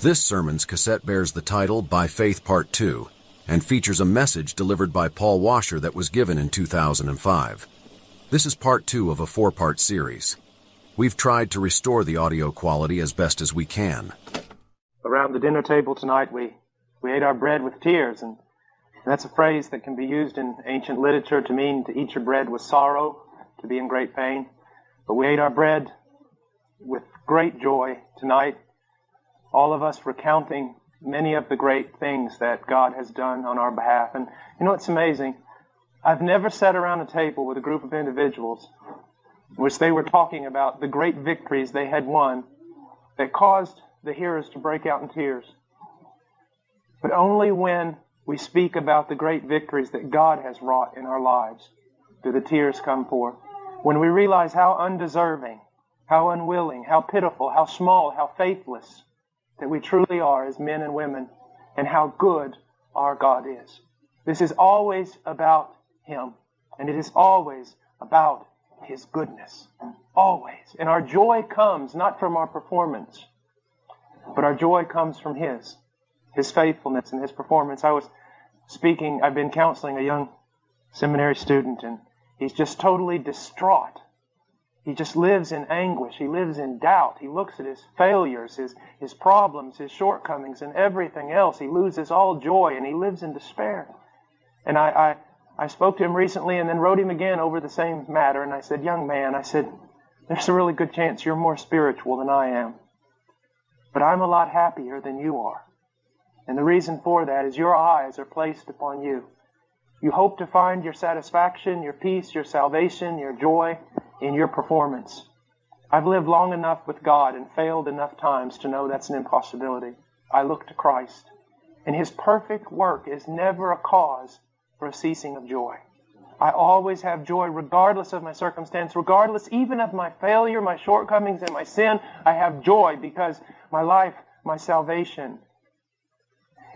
This sermon's cassette bears the title By Faith Part 2 and features a message delivered by Paul Washer that was given in 2005. This is part 2 of a 4-part series. We've tried to restore the audio quality as best as we can. Around the dinner table tonight, we ate our bread with tears, and that's a phrase that can be used in ancient literature to mean to eat your bread with sorrow, to be in great pain. But we ate our bread with great joy tonight, all of us recounting many of the great things that God has done on our behalf. And you know what's amazing? I've never sat around a table with a group of individuals in which they were talking about the great victories they had won that caused the hearers to break out in tears. But only when we speak about the great victories that God has wrought in our lives do the tears come forth. When we realize how undeserving, how unwilling, how pitiful, how small, how faithless that we truly are as men and women, and how good our God is. This is always about Him, and it is always about His goodness. Always. And our joy comes not from our performance, but our joy comes from His faithfulness and His performance. I've been counseling a young seminary student, and he's just totally distraught. He just lives in anguish. He lives in doubt. He looks at his failures, his problems, his shortcomings, and everything else. He loses all joy, and he lives in despair. And I spoke to him recently and then wrote him again over the same matter. And I said, young man, there's a really good chance you're more spiritual than I am. But I'm a lot happier than you are. And the reason for that is your eyes are placed upon you. You hope to find your satisfaction, your peace, your salvation, your joy in your performance. I've lived long enough with God and failed enough times to know that's an impossibility. I look to Christ, and His perfect work is never a cause for a ceasing of joy. I always have joy regardless of my circumstance, regardless even of my failure, my shortcomings, and my sin. I have joy because my life, my salvation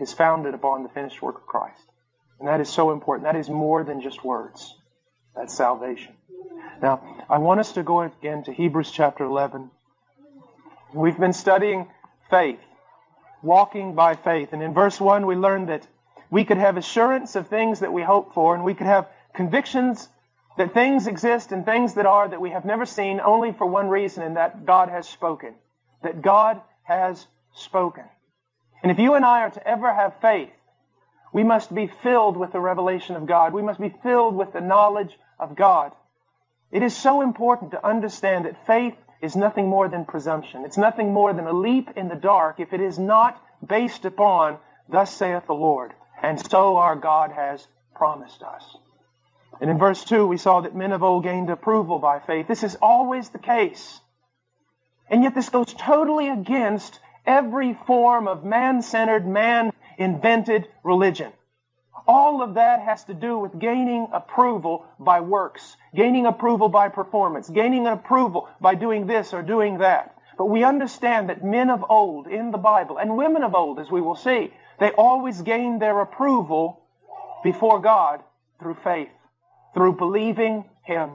is founded upon the finished work of Christ. And that is so important. That is more than just words. That's salvation. Now, I want us to go again to Hebrews chapter 11. We've been studying faith, walking by faith. And in verse 1, we learned that we could have assurance of things that we hope for, and we could have convictions that things exist and things that are that we have never seen, only for one reason, and that God has spoken. That God has spoken. And if you and I are to ever have faith, we must be filled with the revelation of God. We must be filled with the knowledge of God. It is so important to understand that faith is nothing more than presumption. It's nothing more than a leap in the dark if it is not based upon, thus saith the Lord. And so our God has promised us. And in verse 2, we saw that men of old gained approval by faith. This is always the case. And yet this goes totally against every form of man-centered, man-invented religion. All of that has to do with gaining approval by works, gaining approval by performance, gaining approval by doing this or doing that. But we understand that men of old in the Bible, and women of old, as we will see, they always gained their approval before God through faith, through believing Him.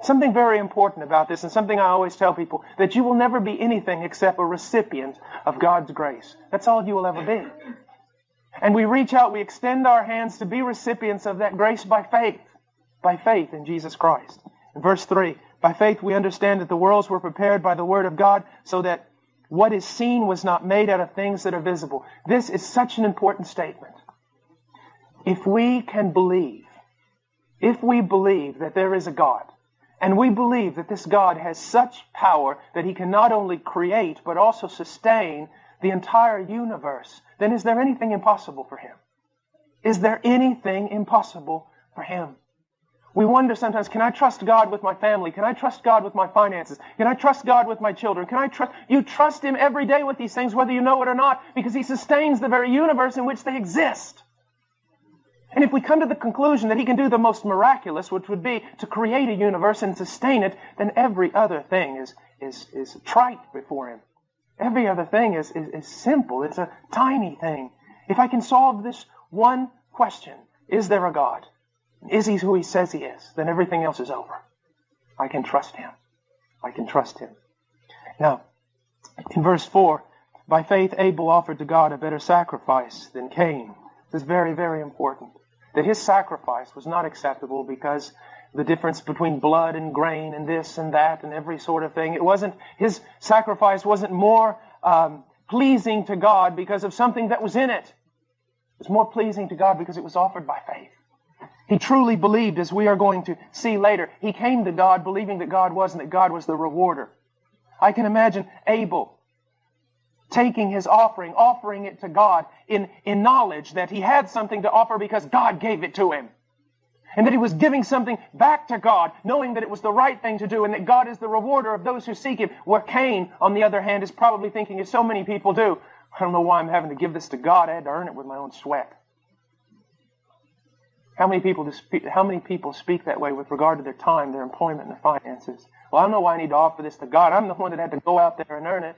Something very important about this, and something I always tell people, that you will never be anything except a recipient of God's grace. That's all you will ever be. And we reach out, we extend our hands to be recipients of that grace by faith in Jesus Christ. In verse 3, by faith we understand that the worlds were prepared by the Word of God, so that what is seen was not made out of things that are visible. This is such an important statement. If we can believe, if we believe that there is a God, and we believe that this God has such power that He can not only create, but also sustain the entire universe, then is there anything impossible for Him? Is there anything impossible for Him? We wonder sometimes, can I trust God with my family? Can I trust God with my finances? Can I trust God with my children? You trust Him every day with these things, whether you know it or not, because He sustains the very universe in which they exist. And if we come to the conclusion that He can do the most miraculous, which would be to create a universe and sustain it, then every other thing is trite before Him. Every other thing is simple. It's a tiny thing. If I can solve this one question, is there a God? Is He who He says He is? Then everything else is over. I can trust Him. I can trust Him. Now, in verse 4, By faith, Abel offered to God a better sacrifice than Cain. This is very, very important. That his sacrifice was not acceptable because the difference between blood and grain and this and that and every sort of thing. His sacrifice wasn't more pleasing to God because of something that was in it. It was more pleasing to God because it was offered by faith. He truly believed, as we are going to see later. He came to God believing that God was and that God was the rewarder. I can imagine Abel taking his offering it to God in knowledge that he had something to offer because God gave it to him. And that he was giving something back to God, knowing that it was the right thing to do and that God is the rewarder of those who seek Him. Where Cain, on the other hand, is probably thinking, as so many people do, I don't know why I'm having to give this to God. I had to earn it with my own sweat. How many people speak that way with regard to their time, their employment, and their finances? Well, I don't know why I need to offer this to God. I'm the one that had to go out there and earn it.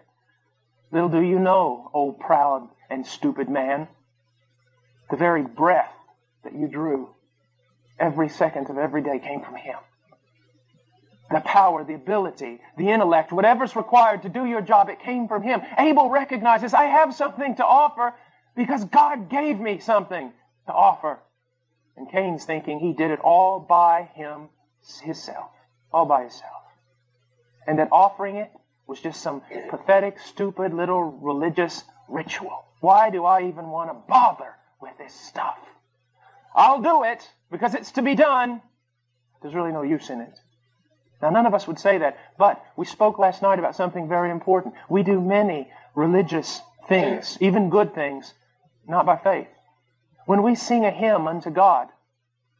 Little do you know, old proud and stupid man, the very breath that you drew every second of every day came from Him. The power, the ability, the intellect, whatever's required to do your job, it came from Him. Abel recognizes, I have something to offer because God gave me something to offer. And Cain's thinking he did it all by himself. All by himself. And that offering it was just some pathetic, stupid little religious ritual. Why do I even want to bother with this stuff? I'll do it because it's to be done. There's really no use in it. Now, none of us would say that, but we spoke last night about something very important. We do many religious things, even good things, not by faith. When we sing a hymn unto God,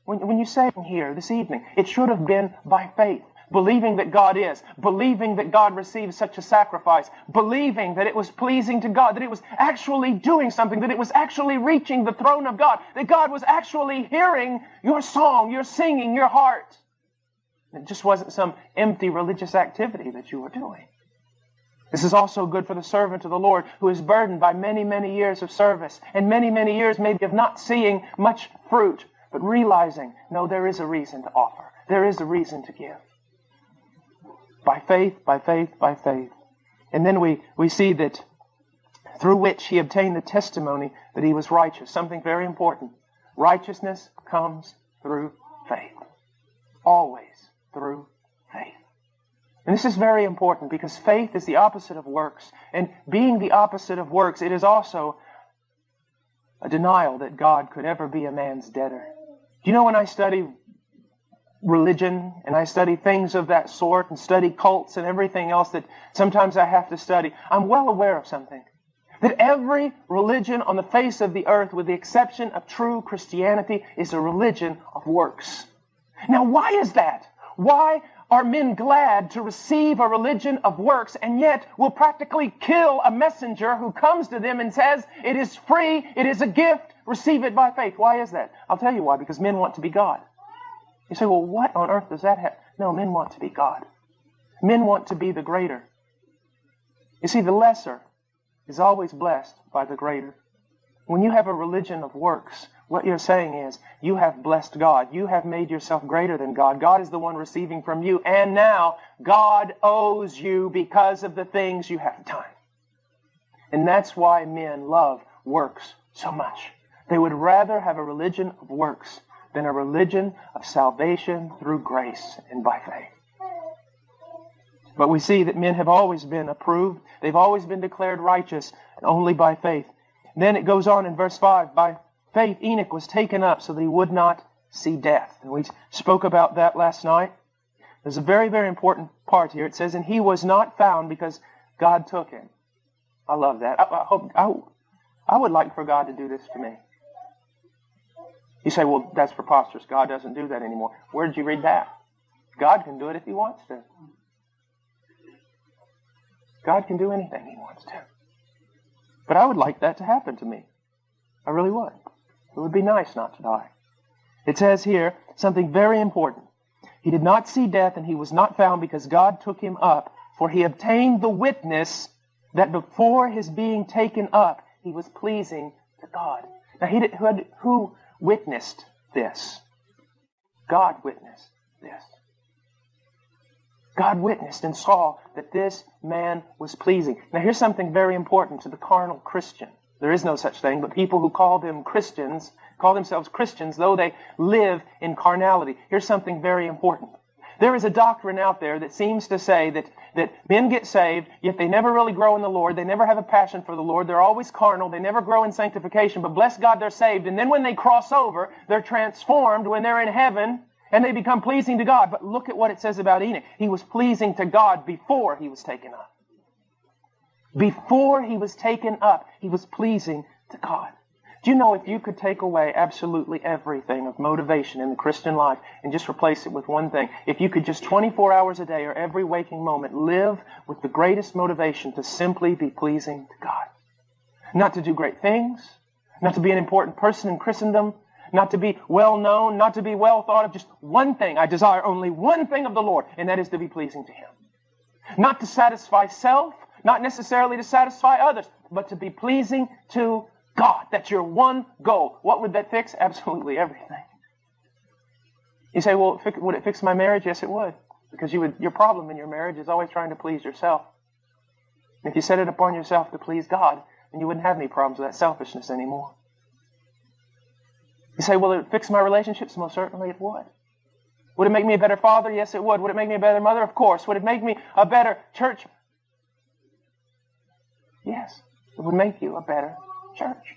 when you say it here this evening, it should have been by faith. Believing that God is, believing that God receives such a sacrifice, believing that it was pleasing to God, that it was actually doing something, that it was actually reaching the throne of God, that God was actually hearing your song, your singing, your heart. It just wasn't some empty religious activity that you were doing. This is also good for the servant of the Lord who is burdened by many, many years of service and many, many years maybe of not seeing much fruit, but realizing, no, there is a reason to offer. There is a reason to give. By faith, by faith, by faith. And then we see that through which he obtained the testimony that he was righteous. Something very important. Righteousness comes through faith. Always through faith. And this is very important because faith is the opposite of works. And being the opposite of works, it is also a denial that God could ever be a man's debtor. Do you know when I study religion, and I study things of that sort, and study cults and everything else that sometimes I have to study, I'm well aware of something. That every religion on the face of the earth, with the exception of true Christianity, is a religion of works. Now, why is that? Why are men glad to receive a religion of works, and yet will practically kill a messenger who comes to them and says, it is free, it is a gift, receive it by faith? Why is that? I'll tell you why, because men want to be God. You say, well, what on earth does that have? No, men want to be God. Men want to be the greater. You see, the lesser is always blessed by the greater. When you have a religion of works, what you're saying is, you have blessed God. You have made yourself greater than God. God is the one receiving from you. And now, God owes you because of the things you have done. And that's why men love works so much. They would rather have a religion of works than a religion of salvation through grace and by faith. But we see that men have always been approved. They've always been declared righteous only by faith. And then it goes on in verse 5, by faith Enoch was taken up so that he would not see death. And we spoke about that last night. There's a very, very important part here. It says, and he was not found because God took him. I love that. I would like for God to do this to me. You say, well, that's preposterous. God doesn't do that anymore. Where did you read that? God can do it if He wants to. God can do anything He wants to. But I would like that to happen to me. I really would. It would be nice not to die. It says here something very important. He did not see death, and he was not found because God took him up, for he obtained the witness that before his being taken up, he was pleasing to God. Now, who witnessed this? God witnessed this. God witnessed and saw that this man was pleasing. Now here's something very important to the carnal Christian. There is no such thing, but people who call themselves Christians, though they live in carnality. Here's something very important. There is a doctrine out there that seems to say that men get saved, yet they never really grow in the Lord. They never have a passion for the Lord. They're always carnal. They never grow in sanctification. But bless God, they're saved. And then when they cross over, they're transformed when they're in heaven, and they become pleasing to God. But look at what it says about Enoch. He was pleasing to God before he was taken up. Before he was taken up, he was pleasing to God. Do you know if you could take away absolutely everything of motivation in the Christian life and just replace it with one thing, if you could just 24 hours a day or every waking moment live with the greatest motivation to simply be pleasing to God. Not to do great things, not to be an important person in Christendom, not to be well known, not to be well thought of, just one thing. I desire only one thing of the Lord, and that is to be pleasing to Him. Not to satisfy self, not necessarily to satisfy others, but to be pleasing to God. That's your one goal. What would that fix? Absolutely everything. You say, well, would it fix my marriage? Yes, it would. Because your problem in your marriage is always trying to please yourself. And if you set it upon yourself to please God, then you wouldn't have any problems with that selfishness anymore. You say, will it fix my relationships? Most certainly it would. Would it make me a better father? Yes, it would. Would it make me a better mother? Of course. Would it make me a better church? Yes, it would make you a better church.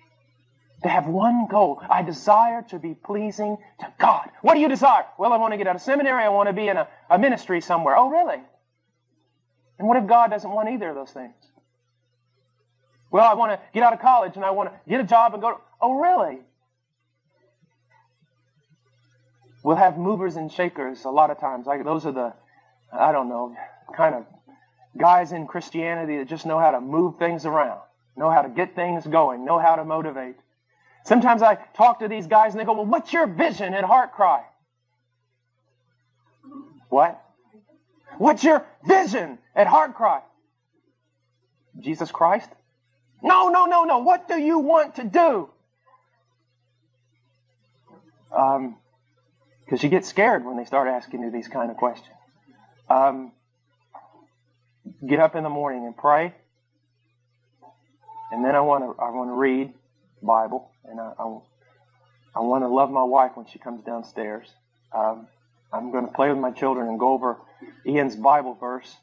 To have one goal. I desire to be pleasing to God. What do you desire? Well, I want to get out of seminary. I want to be in a ministry somewhere. Oh, really? And what if God doesn't want either of those things? Well, I want to get out of college and I want to get a job and go to... Oh, really? We'll have movers and shakers a lot of times. Those are the, I don't know, kind of guys in Christianity that just know how to move things around, know how to get things going, know how to motivate. Sometimes I talk to these guys and they go, well, what's your vision at HeartCry? What? What's your vision at HeartCry? Jesus Christ? No. What do you want to do? Because you get scared when they start asking you these kind of questions. Get up in the morning and pray. And then I want to read the Bible. And I want to love my wife when she comes downstairs. I'm going to play with my children and go over Ian's Bible verse.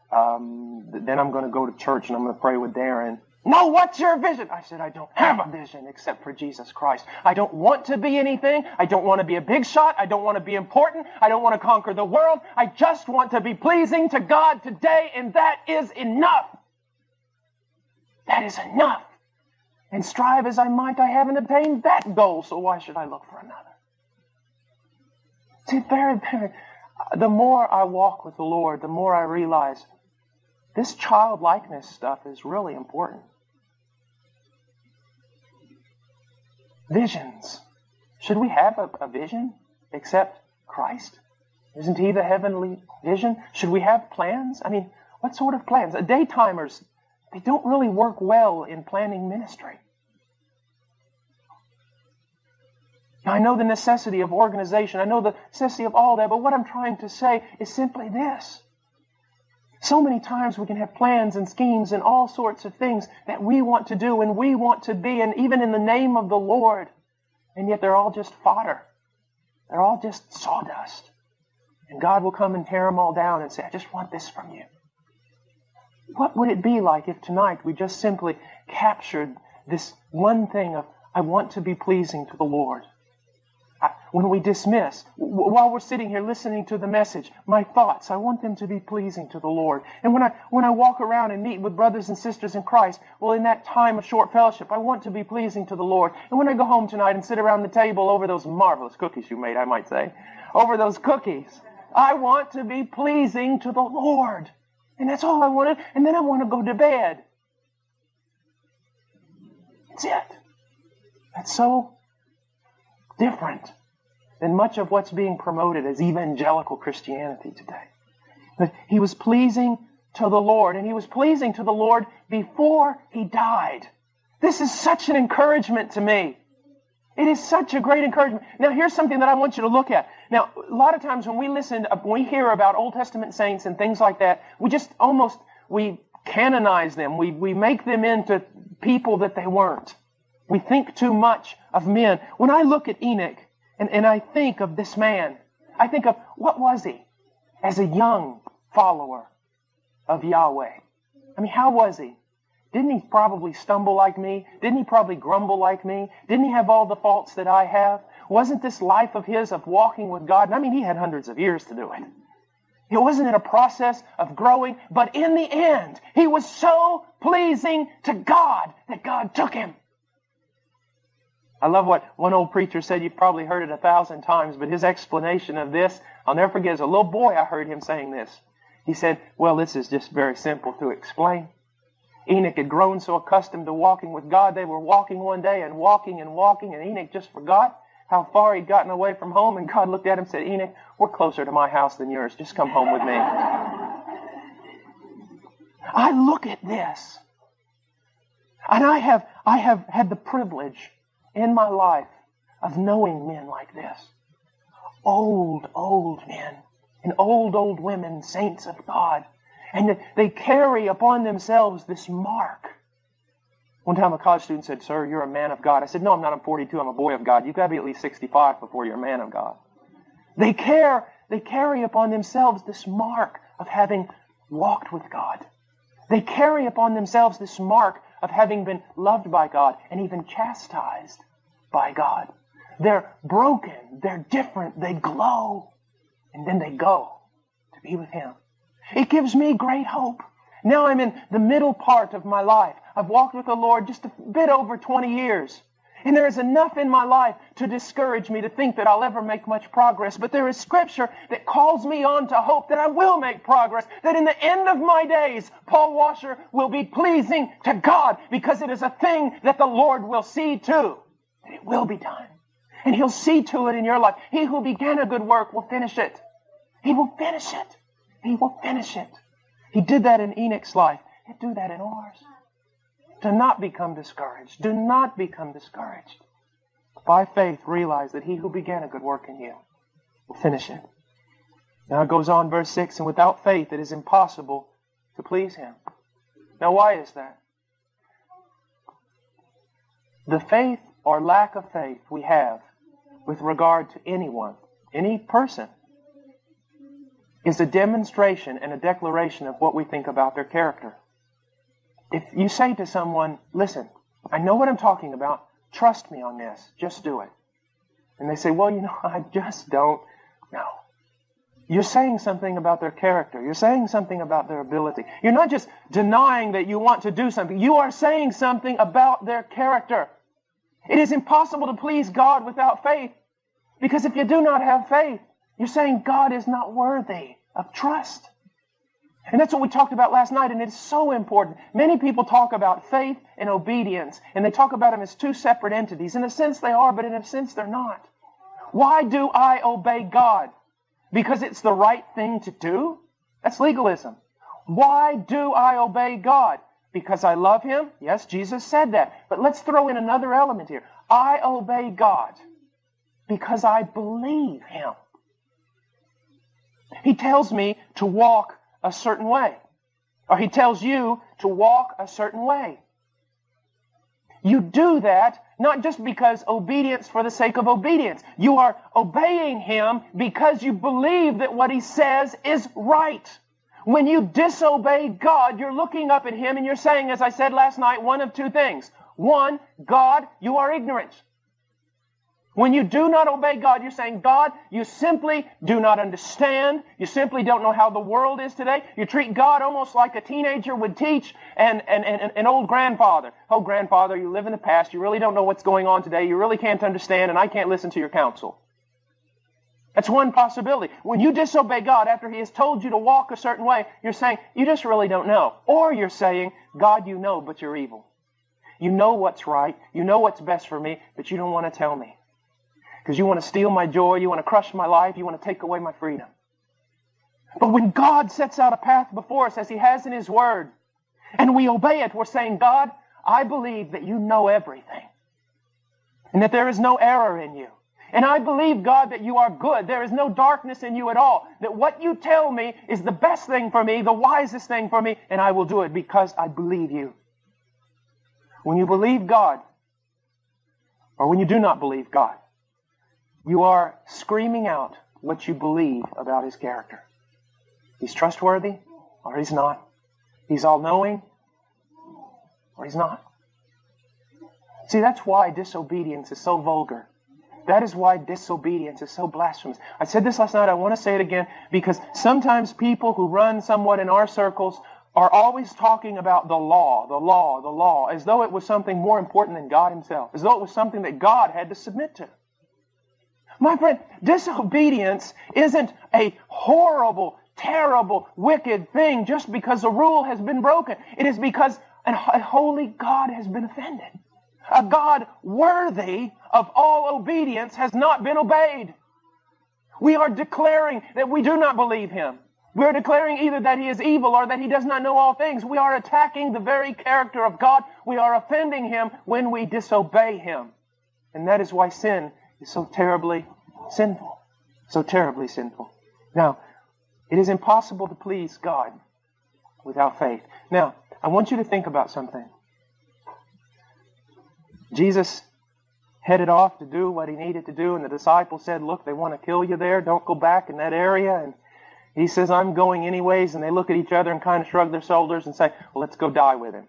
Then I'm going to go to church and I'm going to pray with Darren. No, what's your vision? I said, I don't have a vision except for Jesus Christ. I don't want to be anything. I don't want to be a big shot. I don't want to be important. I don't want to conquer the world. I just want to be pleasing to God today, and that is enough. That is enough. And strive as I might, I haven't attained that goal, so why should I look for another? See, the more I walk with the Lord, the more I realize this childlikeness stuff is really important. Visions. Should we have a vision except Christ? Isn't He the heavenly vision? Should we have plans? I mean, what sort of plans? Daytimers, they don't really work well in planning ministry. Now, I know the necessity of organization. I know the necessity of all that, but what I'm trying to say is simply this. So many times we can have plans and schemes and all sorts of things that we want to do and we want to be, and even in the name of the Lord, and yet they're all just fodder. They're all just sawdust. And God will come and tear them all down and say, I just want this from you. What would it be like if tonight we just simply captured this one thing of, I want to be pleasing to the Lord? When we dismiss, while we're sitting here listening to the message, my thoughts, I want them to be pleasing to the Lord. And when I walk around and meet with brothers and sisters in Christ, well, in that time of short fellowship, I want to be pleasing to the Lord. And when I go home tonight and sit around the table over those marvelous cookies you made, I might say, over those cookies, I want to be pleasing to the Lord. And that's all I wanted. And then I want to go to bed. That's it. That's so different than much of what's being promoted as evangelical Christianity today. But he was pleasing to the Lord, and he was pleasing to the Lord before he died. This is such an encouragement to me. It is such a great encouragement. Now, here's something that I want you to look at. Now, a lot of times when we hear about Old Testament saints and things like that, we canonize them. We make them into people that they weren't. We think too much of men. When I look at Enoch and I think of this man, I think of, what was he as a young follower of Yahweh? I mean, how was he? Didn't he probably stumble like me? Didn't he probably grumble like me? Didn't he have all the faults that I have? Wasn't this life of his of walking with God? And I mean, he had hundreds of years to do it. It wasn't in a process of growing, but in the end, he was so pleasing to God that God took him. I love what one old preacher said. You've probably heard it 1,000 times, but his explanation of this, I'll never forget. As a little boy, I heard him saying this. He said, well, this is just very simple to explain. Enoch had grown so accustomed to walking with God, they were walking one day and walking, and Enoch just forgot how far he'd gotten away from home, and God looked at him and said, Enoch, we're closer to my house than yours. Just come home with me. I look at this, and I have had the privilege in my life of knowing men like this. Old men and old women, saints of God. And they carry upon themselves this mark. One time a college student said, sir, you're a man of God. I said, no, I'm not. I'm 42. I'm a boy of God. You've got to be at least 65 before you're a man of God. They carry upon themselves this mark of having walked with God. They carry upon themselves this mark of having been loved by God and even chastised by God. They're broken. They're different. They glow. And then they go to be with Him. It gives me great hope. Now I'm in the middle part of my life. I've walked with the Lord just a bit over 20 years. And there is enough in my life to discourage me to think that I'll ever make much progress. But there is Scripture that calls me on to hope that I will make progress. That in the end of my days, Paul Washer will be pleasing to God, because it is a thing that the Lord will see to. That it will be done. And He'll see to it in your life. He who began a good work will finish it. He will finish it. He will finish it. He did that in Enoch's life. He'll do that in ours. Do not become discouraged. Do not become discouraged. By faith, realize that He who began a good work in you will finish it. Now it goes on, verse 6, and without faith it is impossible to please Him. Now why is that? The faith or lack of faith we have with regard to anyone, any person, is a demonstration and a declaration of what we think about their character. If you say to someone, listen, I know what I'm talking about, trust me on this, just do it. And they say, well, I just don't know. You're saying something about their character. You're saying something about their ability. You're not just denying that you want to do something. You are saying something about their character. It is impossible to please God without faith, because if you do not have faith, you're saying God is not worthy of trust. And that's what we talked about last night, and it's so important. Many people talk about faith and obedience, and they talk about them as two separate entities. In a sense they are, but in a sense they're not. Why do I obey God? Because it's the right thing to do? That's legalism. Why do I obey God? Because I love Him? Yes, Jesus said that. But let's throw in another element here. I obey God because I believe Him. He tells me to walk a certain way. Or He tells you to walk a certain way. You do that not just because obedience for the sake of obedience. You are obeying Him because you believe that what He says is right. When you disobey God, you're looking up at Him and you're saying, as I said last night, one of two things. One, God, you are ignorant. When you do not obey God, you're saying, God, you simply do not understand. You simply don't know how the world is today. You treat God almost like a teenager would teach an old grandfather. Oh, grandfather, you live in the past. You really don't know what's going on today. You really can't understand, and I can't listen to your counsel. That's one possibility. When you disobey God after He has told you to walk a certain way, you're saying, you just really don't know. Or you're saying, God, you know, but you're evil. You know what's right. You know what's best for me, but you don't want to tell me. Because you want to steal my joy, you want to crush my life, you want to take away my freedom. But when God sets out a path before us, as He has in His Word, and we obey it, we're saying, God, I believe that you know everything. and that there is no error in you. And I believe, God, that you are good. There is no darkness in you at all. That what you tell me is the best thing for me, the wisest thing for me, and I will do it because I believe you. When you believe God, or when you do not believe God, you are screaming out what you believe about His character. He's trustworthy, or He's not. He's all-knowing, or He's not. See, that's why disobedience is so vulgar. That is why disobedience is so blasphemous. I said this last night, I want to say it again, because sometimes people who run somewhat in our circles are always talking about the law, as though it was something more important than God Himself, as though it was something that God had to submit to. My friend, disobedience isn't a horrible, terrible, wicked thing just because a rule has been broken. It is because a holy God has been offended. A God worthy of all obedience has not been obeyed. We are declaring that we do not believe Him. We are declaring either that He is evil or that He does not know all things. We are attacking the very character of God. We are offending Him when we disobey Him. And that is why sin is so terribly sinful. So terribly sinful. Now, it is impossible to please God without faith. Now, I want you to think about something. Jesus headed off to do what He needed to do, and the disciples said, look, they want to kill you there. Don't go back in that area. And He says, I'm going anyways. And they look at each other and kind of shrug their shoulders and say, well, let's go die with Him.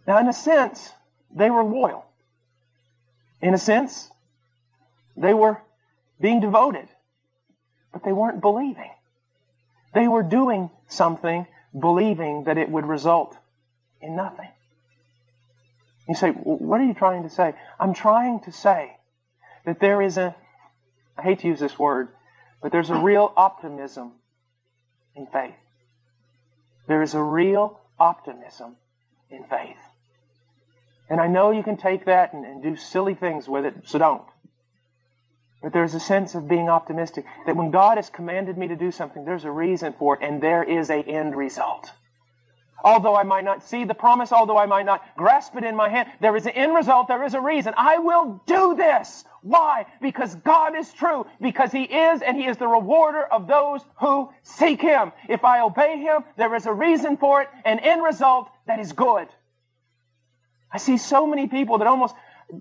Now, in a sense, they were loyal. In a sense, they were being devoted. But they weren't believing. They were doing something, believing that it would result in nothing. You say, what are you trying to say? I'm trying to say that there is I hate to use this word, but there's a real optimism in faith. There is a real optimism in faith. And I know you can take that and do silly things with it, so don't. But there's a sense of being optimistic that when God has commanded me to do something, there's a reason for it, and there is an end result. Although I might not see the promise, although I might not grasp it in my hand, there is an end result, there is a reason. I will do this. Why? Because God is true. Because He is, and He is the rewarder of those who seek Him. If I obey Him, there is a reason for it, an end result that is good. I see so many people that almost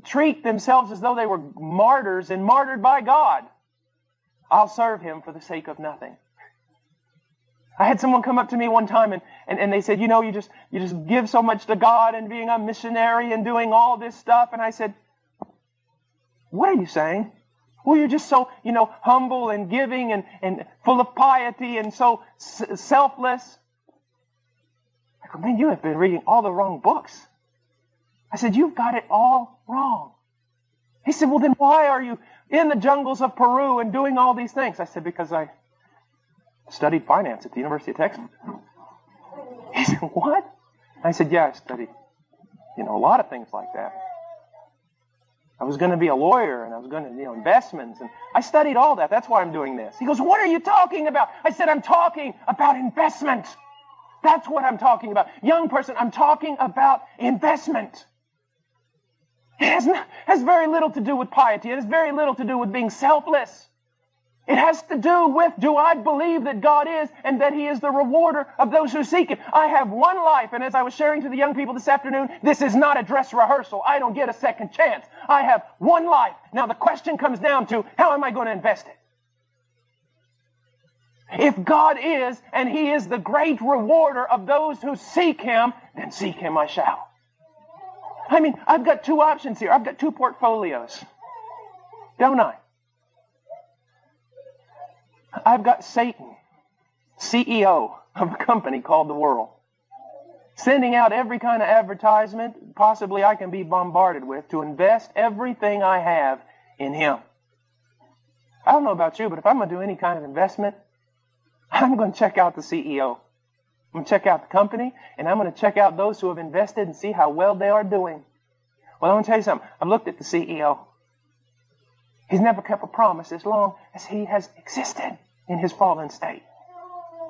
treat themselves as though they were martyrs and martyred by God. I'll serve Him for the sake of nothing. I had someone come up to me one time and they said, you just give so much to God and being a missionary and doing all this stuff. And I said, what are you saying? Well, you're just so, humble and giving and full of piety and so selfless. I go, man, you have been reading all the wrong books. I said, you've got it all wrong. He said, well, then why are you in the jungles of Peru and doing all these things? I said, because I studied finance at the University of Texas. He said, what? I said, yeah, I studied, a lot of things like that. I was going to be a lawyer, and I was going to, investments, and I studied all that. That's why I'm doing this. He goes, what are you talking about? I said, I'm talking about investment. That's what I'm talking about. Young person, I'm talking about investment. It has very little to do with piety. It has very little to do with being selfless. It has to do with, do I believe that God is and that He is the rewarder of those who seek Him? I have one life, and as I was sharing to the young people this afternoon, this is not a dress rehearsal. I don't get a second chance. I have one life. Now the question comes down to, how am I going to invest it? If God is, and He is the great rewarder of those who seek Him, then seek Him I shall. I mean, I've got two options here. I've got two portfolios. Don't I? I've got Satan, CEO of a company called the world, sending out every kind of advertisement possibly I can be bombarded with to invest everything I have in him. I don't know about you, but if I'm going to do any kind of investment, I'm going to check out the CEO. I'm going to check out the company, and I'm going to check out those who have invested and see how well they are doing. Well, I want to tell you something. I've looked at the CEO. He's never kept a promise as long as he has existed in his fallen state.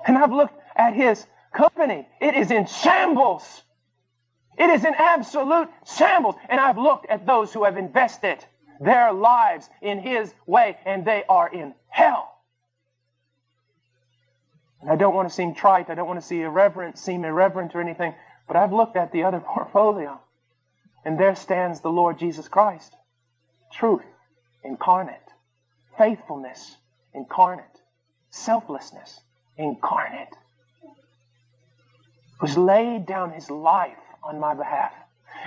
And I've looked at his company. It is in shambles. It is in absolute shambles. And I've looked at those who have invested their lives in His way, and they are in hell. And I don't want to seem trite. I don't want to seem irreverent or anything. But I've looked at the other portfolio, and there stands the Lord Jesus Christ. Truth incarnate. Faithfulness incarnate. Selflessness incarnate. Who's laid down His life on my behalf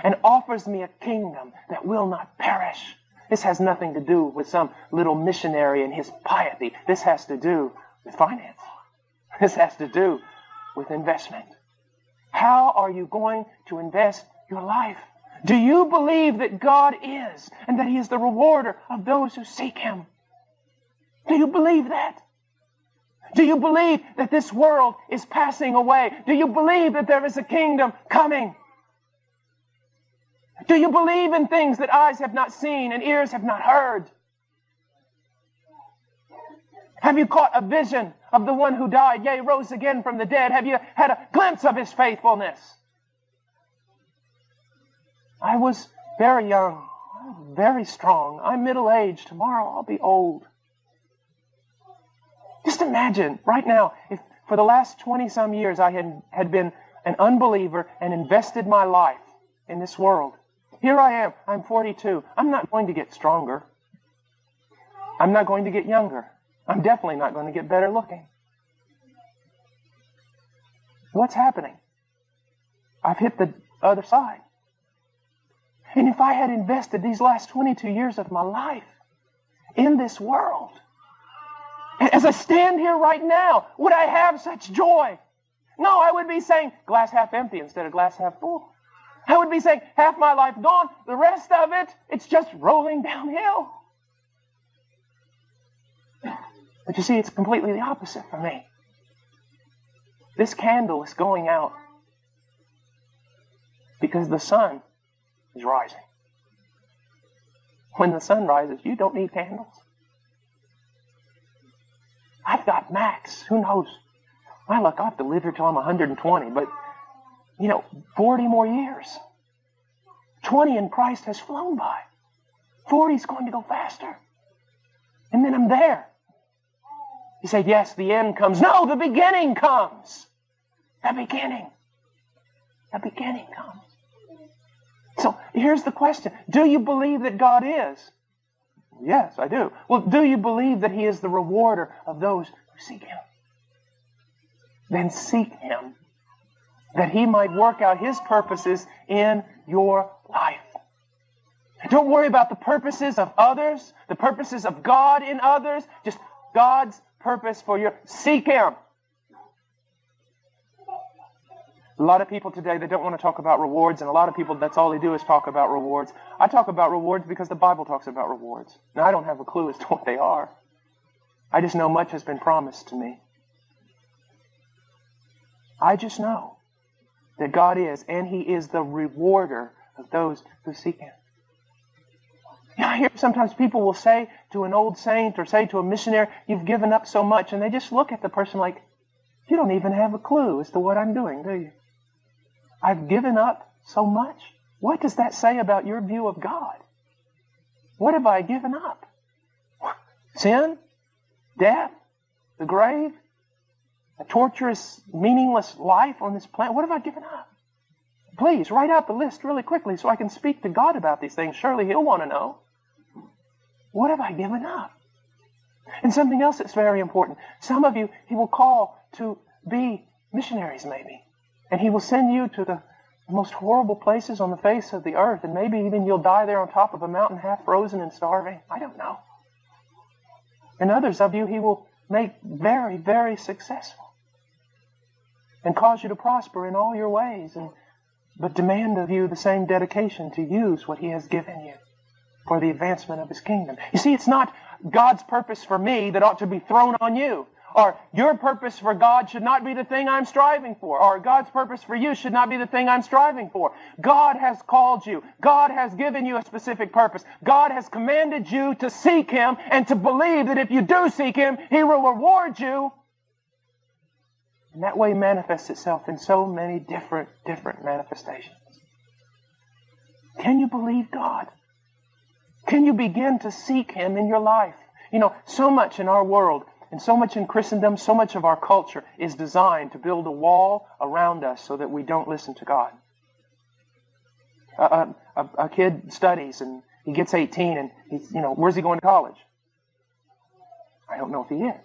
and offers me a kingdom that will not perish. This has nothing to do with some little missionary and his piety. This has to do with finance. This has to do with investment. How are you going to invest your life? Do you believe that God is and that He is the rewarder of those who seek Him? Do you believe that? Do you believe that this world is passing away? Do you believe that there is a kingdom coming? Do you believe in things that eyes have not seen and ears have not heard? Have you caught a vision of the one who died, yea, rose again from the dead? Have you had a glimpse of His faithfulness? I was very young, very strong. I'm middle-aged. Tomorrow I'll be old. Just imagine right now, if for the last 20-some years I had been an unbeliever and invested my life in this world. Here I am. I'm 42. I'm not going to get stronger. I'm not going to get younger. I'm definitely not going to get better looking. What's happening? I've hit the other side. And if I had invested these last 22 years of my life in this world, as I stand here right now, would I have such joy? No, I would be saying glass half empty instead of glass half full. I would be saying half my life gone, the rest of it, it's just rolling downhill. But you see, it's completely the opposite for me. This candle is going out because the sun is rising. When the sun rises, you don't need candles. I've got max. Who knows? My luck, I'll have to live here till I'm 120. But, 40 more years. 20 in Christ has flown by. 40 is going to go faster. And then I'm there. You say, yes, the end comes. No, the beginning comes. The beginning. The beginning comes. So here's the question. Do you believe that God is? Yes, I do. Well, do you believe that He is the rewarder of those who seek Him? Then seek Him, that He might work out His purposes in your life. Don't worry about the purposes of others, the purposes of God in others, just God's purpose for your... Seek Him. A lot of people today, they don't want to talk about rewards, and a lot of people, that's all they do is talk about rewards. I talk about rewards because the Bible talks about rewards. Now, I don't have a clue as to what they are. I just know much has been promised to me. I just know that God is, and He is the rewarder of those who seek Him. I hear sometimes people will say to an old saint or say to a missionary, you've given up so much, and they just look at the person like, you don't even have a clue as to what I'm doing, do you? I've given up so much. What does that say about your view of God? What have I given up? Sin? Death? The grave? A torturous, meaningless life on this planet? What have I given up? Please, write out the list really quickly so I can speak to God about these things. Surely He'll want to know. What have I given up? And something else that's very important. Some of you, He will call to be missionaries maybe. And He will send you to the most horrible places on the face of the earth. And maybe even you'll die there on top of a mountain half frozen and starving. I don't know. And others of you He will make very, very successful. And cause you to prosper in all your ways. But demand of you the same dedication to use what He has given you for the advancement of His kingdom. You see, it's not God's purpose for me that ought to be thrown on you. Or your purpose for God should not be the thing I'm striving for. Or God's purpose for you should not be the thing I'm striving for. God has called you. God has given you a specific purpose. God has commanded you to seek Him and to believe that if you do seek Him, He will reward you. And that way manifests itself in so many different manifestations. Can you believe God? Can you begin to seek Him in your life? You know, so much in our world and so much in Christendom, so much of our culture is designed to build a wall around us so that we don't listen to God. A kid studies and he gets 18 and he's, where's he going to college? I don't know if he is.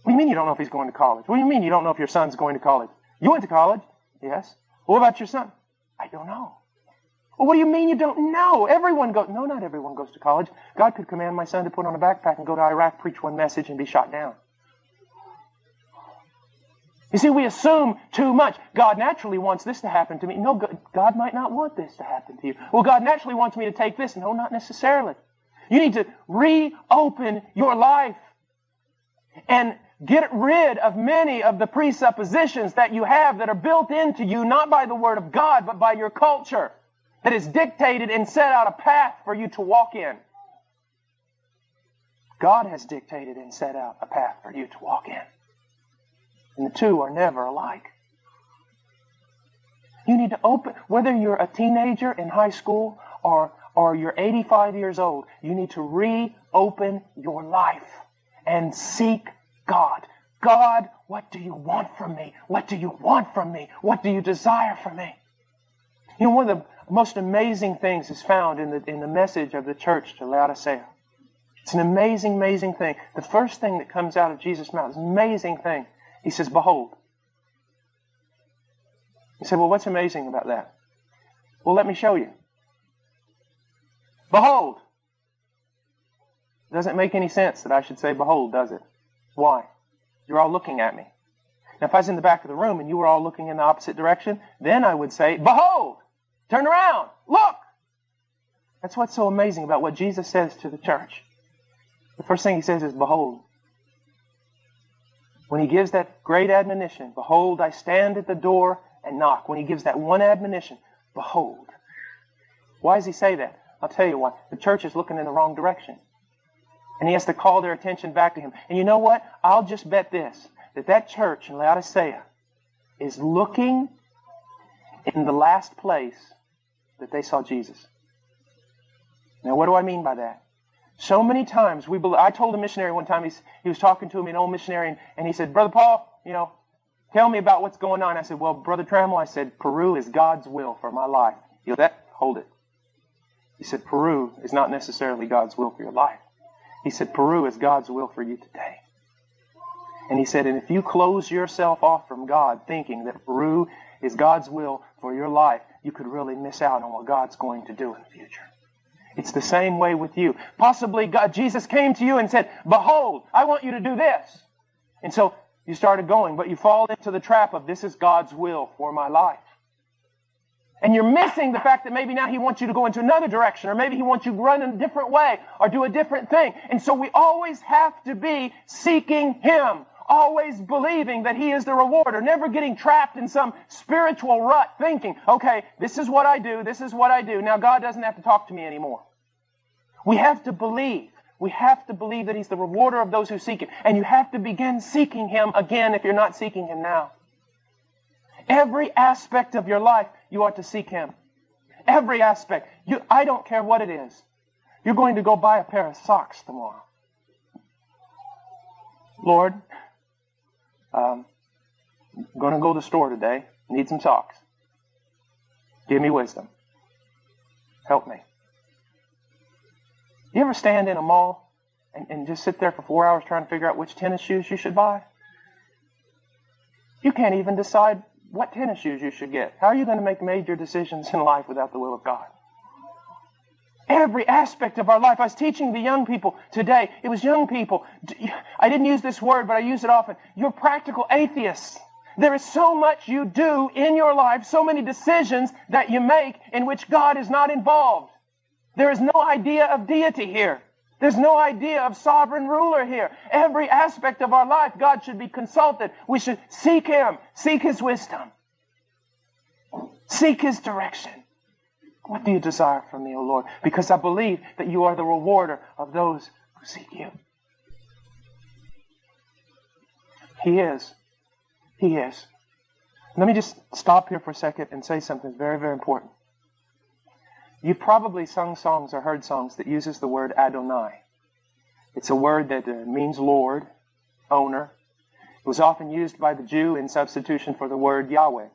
What do you mean you don't know if he's going to college? What do you mean you don't know if your son's going to college? You went to college? Yes. What about your son? I don't know. Well, what do you mean you don't know? Everyone goes. No, not everyone goes to college. God could command my son to put on a backpack and go to Iraq, preach one message, and be shot down. You see, we assume too much. God naturally wants this to happen to me. No, God might not want this to happen to you. Well, God naturally wants me to take this. No, not necessarily. You need to reopen your life and get rid of many of the presuppositions that you have that are built into you, not by the Word of God, but by your culture, that is dictated and set out a path for you to walk in. God has dictated and set out a path for you to walk in. And the two are never alike. You need to open, whether you're a teenager in high school or you're 85 years old, you need to reopen your life and seek God. God, what do you want from me? What do you want from me? What do you desire from me? You know, one of the most amazing things is found in the message of the church to Laodicea. It's an amazing, amazing thing. The first thing that comes out of Jesus' mouth is an amazing thing. He says, behold. You say, well, what's amazing about that? Well, let me show you. Behold. It doesn't make any sense that I should say behold, does it? Why? You're all looking at me. Now, if I was in the back of the room and you were all looking in the opposite direction, then I would say, behold, turn around, look. That's what's so amazing about what Jesus says to the church. The first thing He says is, behold. When He gives that great admonition, behold, I stand at the door and knock. When He gives that one admonition, behold. Why does He say that? I'll tell you why. The church is looking in the wrong direction. And He has to call their attention back to Him. And you know what? I'll just bet this, that church in Laodicea is looking in the last place that they saw Jesus. Now, what do I mean by that? So many times, I told a missionary one time, he was talking to me, an old missionary, and he said, Brother Paul, tell me about what's going on. I said, well, Brother Trammell, I said, Peru is God's will for my life. You know that? Hold it. He said, Peru is not necessarily God's will for your life. He said, Peru is God's will for you today. And he said, and if you close yourself off from God thinking that Peru is God's will for your life, you could really miss out on what God's going to do in the future. It's the same way with you. Possibly Jesus came to you and said, behold, I want you to do this. And so you started going, but you fall into the trap of this is God's will for my life. And you're missing the fact that maybe now He wants you to go into another direction, or maybe He wants you to run in a different way or do a different thing. And so we always have to be seeking Him, always believing that He is the rewarder, never getting trapped in some spiritual rut thinking, okay, this is what I do, this is what I do. Now God doesn't have to talk to me anymore. We have to believe. We have to believe that He's the rewarder of those who seek Him. And you have to begin seeking Him again if you're not seeking Him now. Every aspect of your life, you ought to seek Him. Every aspect. I don't care what it is. You're going to go buy a pair of socks tomorrow. Lord, I'm going to go to the store today. Need some socks. Give me wisdom. Help me. You ever stand in a mall and just sit there for 4 hours trying to figure out which tennis shoes you should buy? You can't even decide what tennis shoes you should get. How are you going to make major decisions in life without the will of God? Every aspect of our life. I was teaching the young people today. It was young people. I didn't use this word, but I use it often. You're practical atheists. There is so much you do in your life, so many decisions that you make in which God is not involved. There is no idea of deity here. There's no idea of sovereign ruler here. Every aspect of our life, God should be consulted. We should seek Him, seek His wisdom, seek His direction. What do you desire from me, O Lord? Because I believe that you are the rewarder of those who seek you. He is. He is. Let me just stop here for a second and say something very, very important. You've probably sung songs or heard songs that uses the word Adonai. It's a word that means Lord, owner. It was often used by the Jew in substitution for the word Yahweh.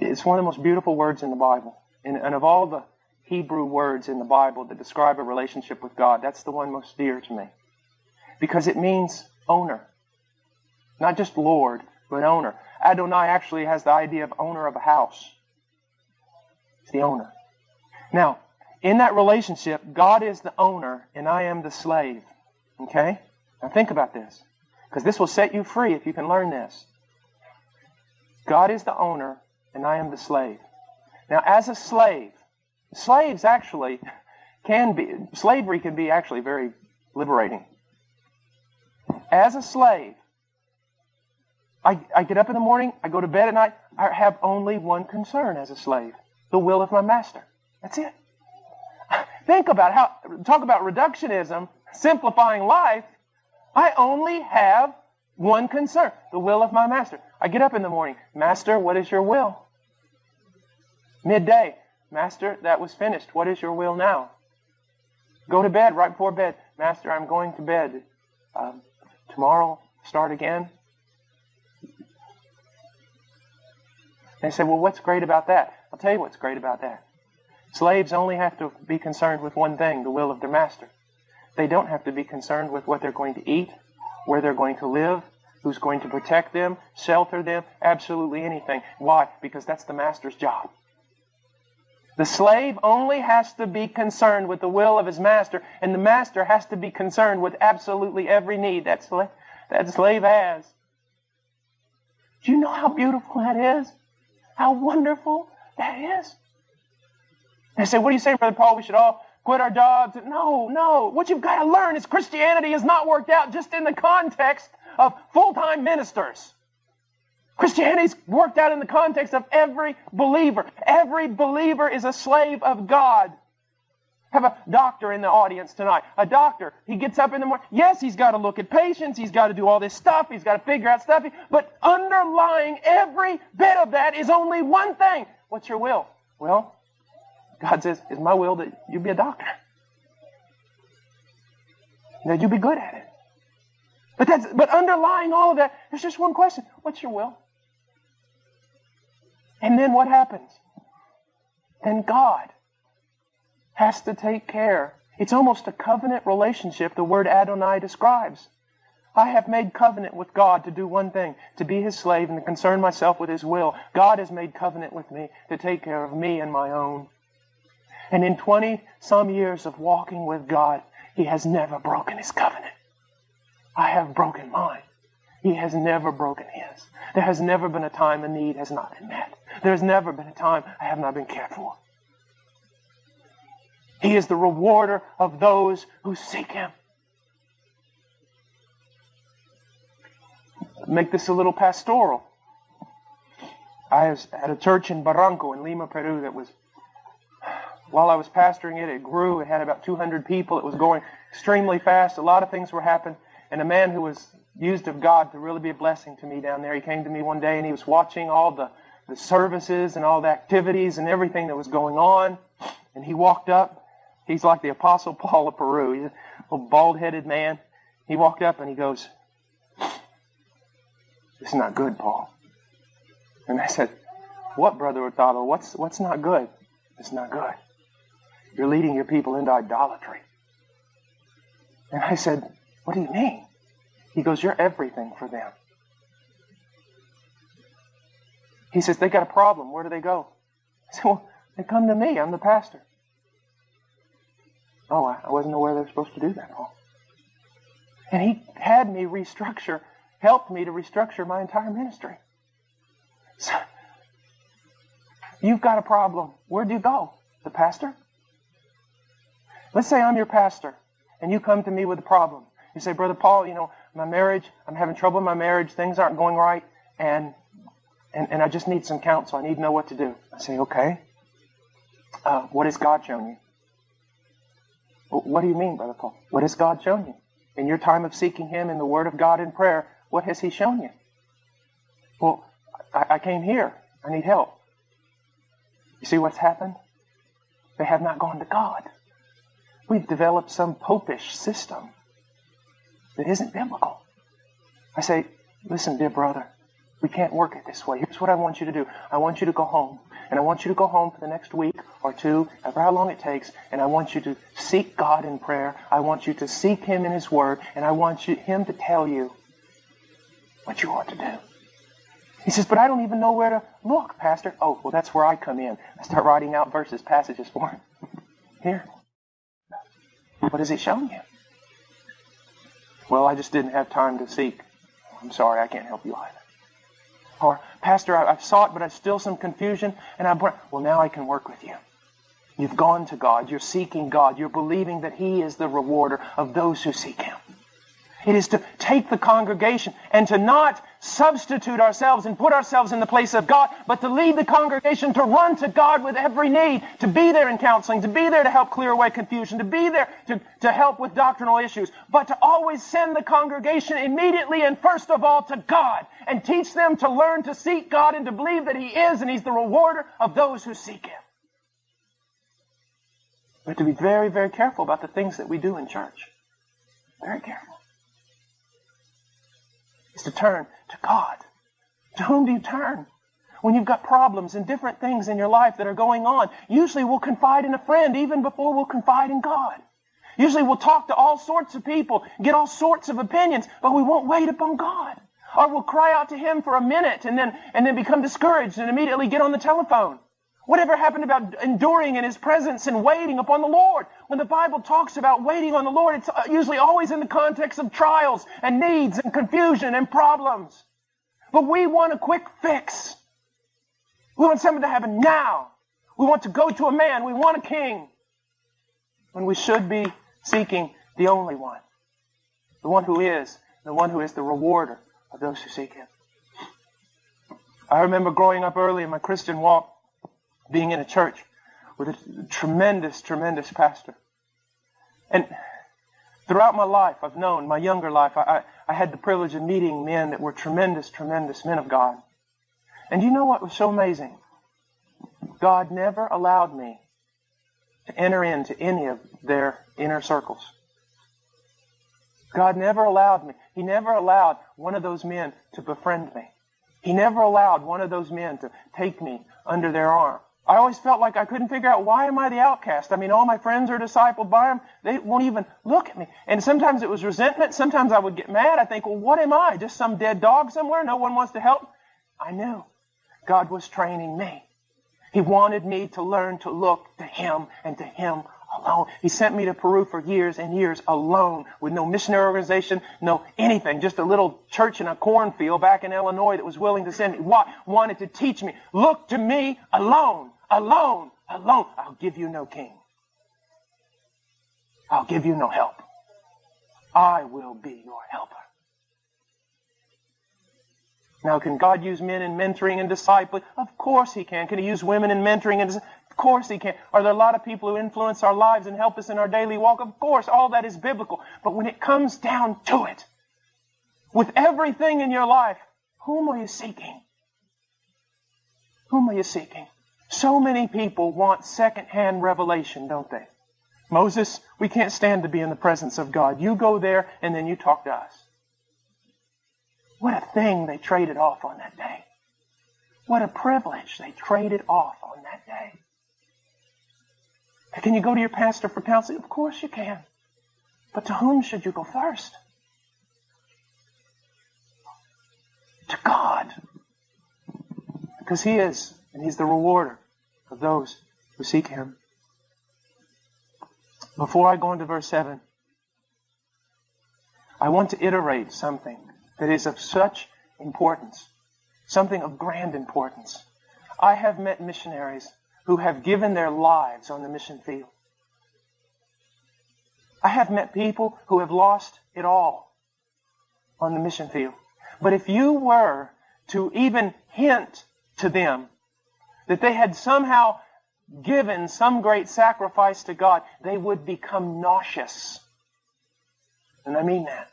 It's one of the most beautiful words in the Bible. And of all the Hebrew words in the Bible that describe a relationship with God, that's the one most dear to me. Because it means owner. Not just Lord, but owner. Adonai actually has the idea of owner of a house. It's the owner. Now, in that relationship, God is the owner and I am the slave. Okay? Now think about this. Because this will set you free if you can learn this. God is the owner and I am the slave. Now, as a slave, slaves actually slavery can be actually very liberating. As a slave, I get up in the morning, I go to bed at night, I have only one concern as a slave, the will of my master. That's it. Think about talk about reductionism, simplifying life. I only have one concern, the will of my master. I get up in the morning, Master, what is your will? Midday, Master, that was finished. What is your will now? Go to bed, right before bed. Master, I'm going to bed. Tomorrow, start again. They say, well, what's great about that? I'll tell you what's great about that. Slaves only have to be concerned with one thing, the will of their master. They don't have to be concerned with what they're going to eat, where they're going to live, who's going to protect them, shelter them, absolutely anything. Why? Because that's the master's job. The slave only has to be concerned with the will of his master, and the master has to be concerned with absolutely every need that slave has. Do you know how beautiful that is? How wonderful that is? They say, what are you saying, Brother Paul? We should all quit our jobs? No. What you've got to learn is Christianity has not worked out just in the context of full-time ministers. Christianity's worked out in the context of every believer. Every believer is a slave of God. I have a doctor in the audience tonight. A doctor, he gets up in the morning. Yes, he's got to look at patients. He's got to do all this stuff. He's got to figure out stuff. But underlying every bit of that is only one thing. What's your will? Well, God says, it's my will that you be a doctor. That you be good at it. But underlying all of that, there's just one question. What's your will? And then what happens? Then God has to take care. It's almost a covenant relationship the word Adonai describes. I have made covenant with God to do one thing, to be His slave and to concern myself with His will. God has made covenant with me to take care of me and my own. And in 20-some years of walking with God, He has never broken His covenant. I have broken mine. He has never broken His. There has never been a time a need has not been met. There has never been a time I have not been cared for. He is the rewarder of those who seek Him. Make this a little pastoral. I was at a church in Barranco in Lima, Peru that was, while I was pastoring it, it grew. It had about 200 people. It was going extremely fast. A lot of things were happening. And a man who was used of God to really be a blessing to me down there, he came to me one day and he was watching all the services and all the activities and everything that was going on. And he walked up. He's like the Apostle Paul of Peru. He's a little bald-headed man. He walked up and he goes, "This is not good, Paul." And I said, "What, Brother Hurtado? What's not good?" "It's not good. You're leading your people into idolatry." And I said, "What do you mean?" He goes, "You're everything for them." He says, "They got a problem. Where do they go?" I said, "Well, they come to me. I'm the pastor." "Oh, I wasn't aware they were supposed to do that, Paul." And he had me helped me to restructure my entire ministry. So, you've got a problem. Where do you go? The pastor? Let's say I'm your pastor, and you come to me with a problem. You say, "Brother Paul, my marriage, I'm having trouble in my marriage, things aren't going right, and I just need some counsel. I need to know what to do." I say, "Okay. What has God shown you?" "What do you mean, Brother Paul? What has God shown you? In your time of seeking Him in the Word of God in prayer, what has He shown you?" "Well, I came here. I need help." You see what's happened? They have not gone to God. We've developed some popish system that isn't biblical. I say, listen, dear brother, we can't work it this way. Here's what I want you to do. I want you to go home. And I want you to go home for the next week or two, however how long it takes, and I want you to seek God in prayer. I want you to seek Him in His Word, and I want Him to tell you what you ought to do. He says, but I don't even know where to look, Pastor. Oh, well, that's where I come in. I start writing out verses, passages for him. Here. What has He shown you? Well, I just didn't have time to seek. I'm sorry, I can't help you either. Or, Pastor, I've sought, but there's still some confusion, and well, now I can work with you. You've gone to God. You're seeking God. You're believing that He is the rewarder of those who seek Him. It is to take the congregation and to not substitute ourselves and put ourselves in the place of God, but to lead the congregation to run to God with every need, to be there in counseling, to be there to help clear away confusion, to be there to help with doctrinal issues, but to always send the congregation immediately and first of all to God and teach them to learn to seek God and to believe that He is and He's the rewarder of those who seek Him. We have to be very, very careful about the things that we do in church. Very careful. Is to turn to God. To whom do you turn? When you've got problems and different things in your life that are going on, usually we'll confide in a friend even before we'll confide in God. Usually we'll talk to all sorts of people, get all sorts of opinions, but we won't wait upon God. Or we'll cry out to Him for a minute and then become discouraged and immediately get on the telephone. Whatever happened about enduring in His presence and waiting upon the Lord? When the Bible talks about waiting on the Lord, it's usually always in the context of trials and needs and confusion and problems. But we want a quick fix. We want something to happen now. We want to go to a man. We want a king. When we should be seeking the only one. The one who is the rewarder of those who seek Him. I remember growing up early in my Christian walk, being in a church with a tremendous, tremendous pastor. And throughout my life, I've known, my younger life, I had the privilege of meeting men that were tremendous, tremendous men of God. And you know what was so amazing? God never allowed me to enter into any of their inner circles. God never allowed me. He never allowed one of those men to befriend me. He never allowed one of those men to take me under their arm. I always felt like I couldn't figure out, why am I the outcast? I mean, all my friends are discipled by Him. They won't even look at me. And sometimes it was resentment. Sometimes I would get mad. I think, well, what am I? Just some dead dog somewhere? No one wants to help? I knew God was training me. He wanted me to learn to look to Him and to Him alone. He sent me to Peru for years and years alone, with no missionary organization, no anything, just a little church in a cornfield back in Illinois that was willing to send me. Wanted to teach me, look to me alone, alone, alone. I'll give you no king. I'll give you no help. I will be your helper. Now, can God use men in mentoring and discipling? Of course He can. Can He use women in mentoring and discipling? Of course He can. Are there a lot of people who influence our lives and help us in our daily walk? Of course, all that is biblical. But when it comes down to it, with everything in your life, whom are you seeking? Whom are you seeking? So many people want second-hand revelation, don't they? Moses, we can't stand to be in the presence of God. You go there and then you talk to us. What a thing they traded off on that day. What a privilege they traded off on that day. Can you go to your pastor for counseling? Of course you can. But to whom should you go first? To God. Because He is, and He's the rewarder of those who seek Him. Before I go into verse 7, I want to iterate something that is of such importance, something of grand importance. I have met missionaries who have given their lives on the mission field. I have met people who have lost it all on the mission field. But if you were to even hint to them that they had somehow given some great sacrifice to God, they would become nauseous. And I mean that.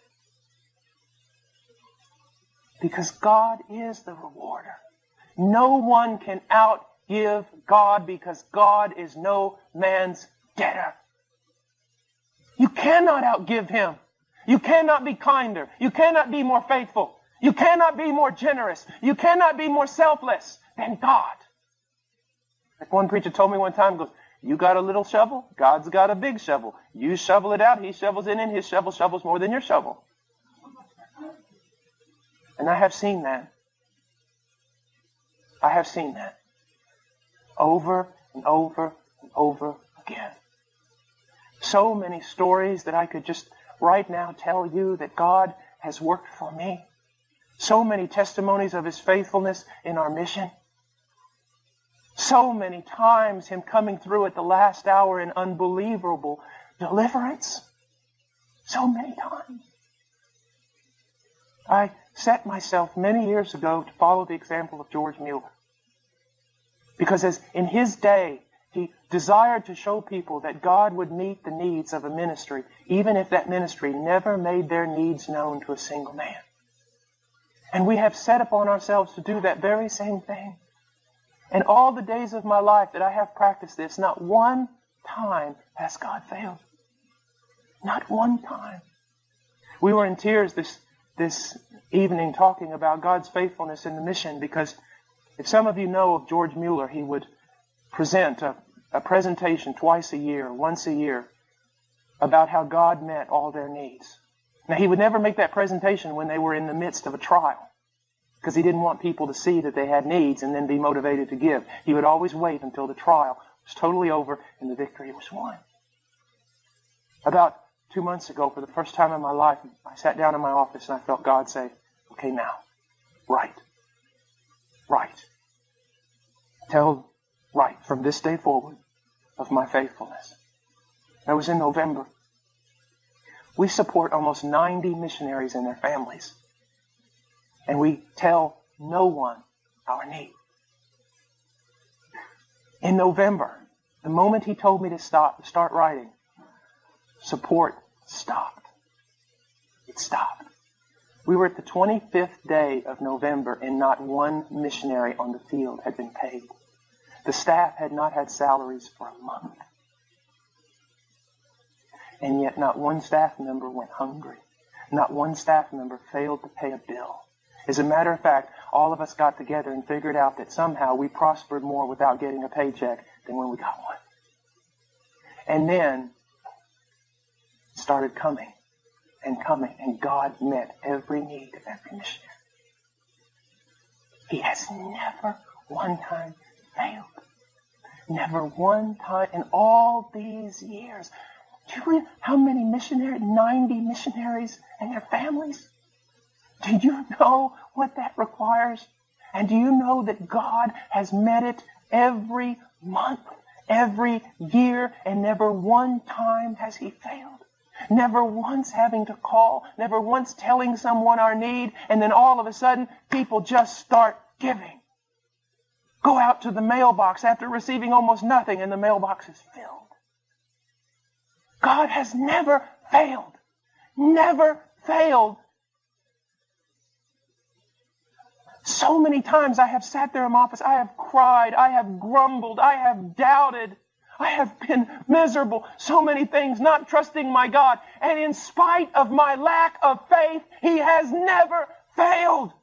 Because God is the rewarder. No one can out outgive God because God is no man's debtor. You cannot outgive Him. You cannot be kinder. You cannot be more faithful. You cannot be more generous. You cannot be more selfless than God. Like one preacher told me one time, goes, you got a little shovel, God's got a big shovel. You shovel it out, He shovels it in, His shovel shovels more than your shovel. And I have seen that. I have seen that. Over and over and over again. So many stories that I could just right now tell you that God has worked for me. So many testimonies of His faithfulness in our mission. So many times Him coming through at the last hour in unbelievable deliverance. So many times. I set myself many years ago to follow the example of George Mueller. Because as in his day, he desired to show people that God would meet the needs of a ministry, even if that ministry never made their needs known to a single man. And we have set upon ourselves to do that very same thing. And all the days of my life that I have practiced this, not one time has God failed. Not one time. We were in tears this evening talking about God's faithfulness in the mission, because if some of you know of George Mueller, he would present a presentation twice a year, once a year, about how God met all their needs. Now, he would never make that presentation when they were in the midst of a trial, because he didn't want people to see that they had needs and then be motivated to give. He would always wait until the trial was totally over and the victory was won. About 2 months ago, for the first time in my life, I sat down in my office and I felt God say, okay, now, right. Tell right from this day forward of my faithfulness. That was in November. We support almost 90 missionaries and their families. And we tell no one our need. In November, the moment he told me to start writing, support stopped. It stopped. We were at the 25th day of November and not one missionary on the field had been paid. The staff had not had salaries for a month. And yet not one staff member went hungry. Not one staff member failed to pay a bill. As a matter of fact, all of us got together and figured out that somehow we prospered more without getting a paycheck than when we got one. And then it started coming, and God met every need of every missionary. He has never one time failed. Never one time in all these years. Do you read how many missionaries? 90 missionaries and their families? Do you know what that requires? And do you know that God has met it every month, every year, and never one time has He failed? Never once having to call, never once telling someone our need, and then all of a sudden, people just start giving. Go out to the mailbox after receiving almost nothing, and the mailbox is filled. God has never failed. Never failed. So many times I have sat there in my office, I have cried, I have grumbled, I have doubted, I have been miserable, so many things, not trusting my God. And in spite of my lack of faith, He has never failed.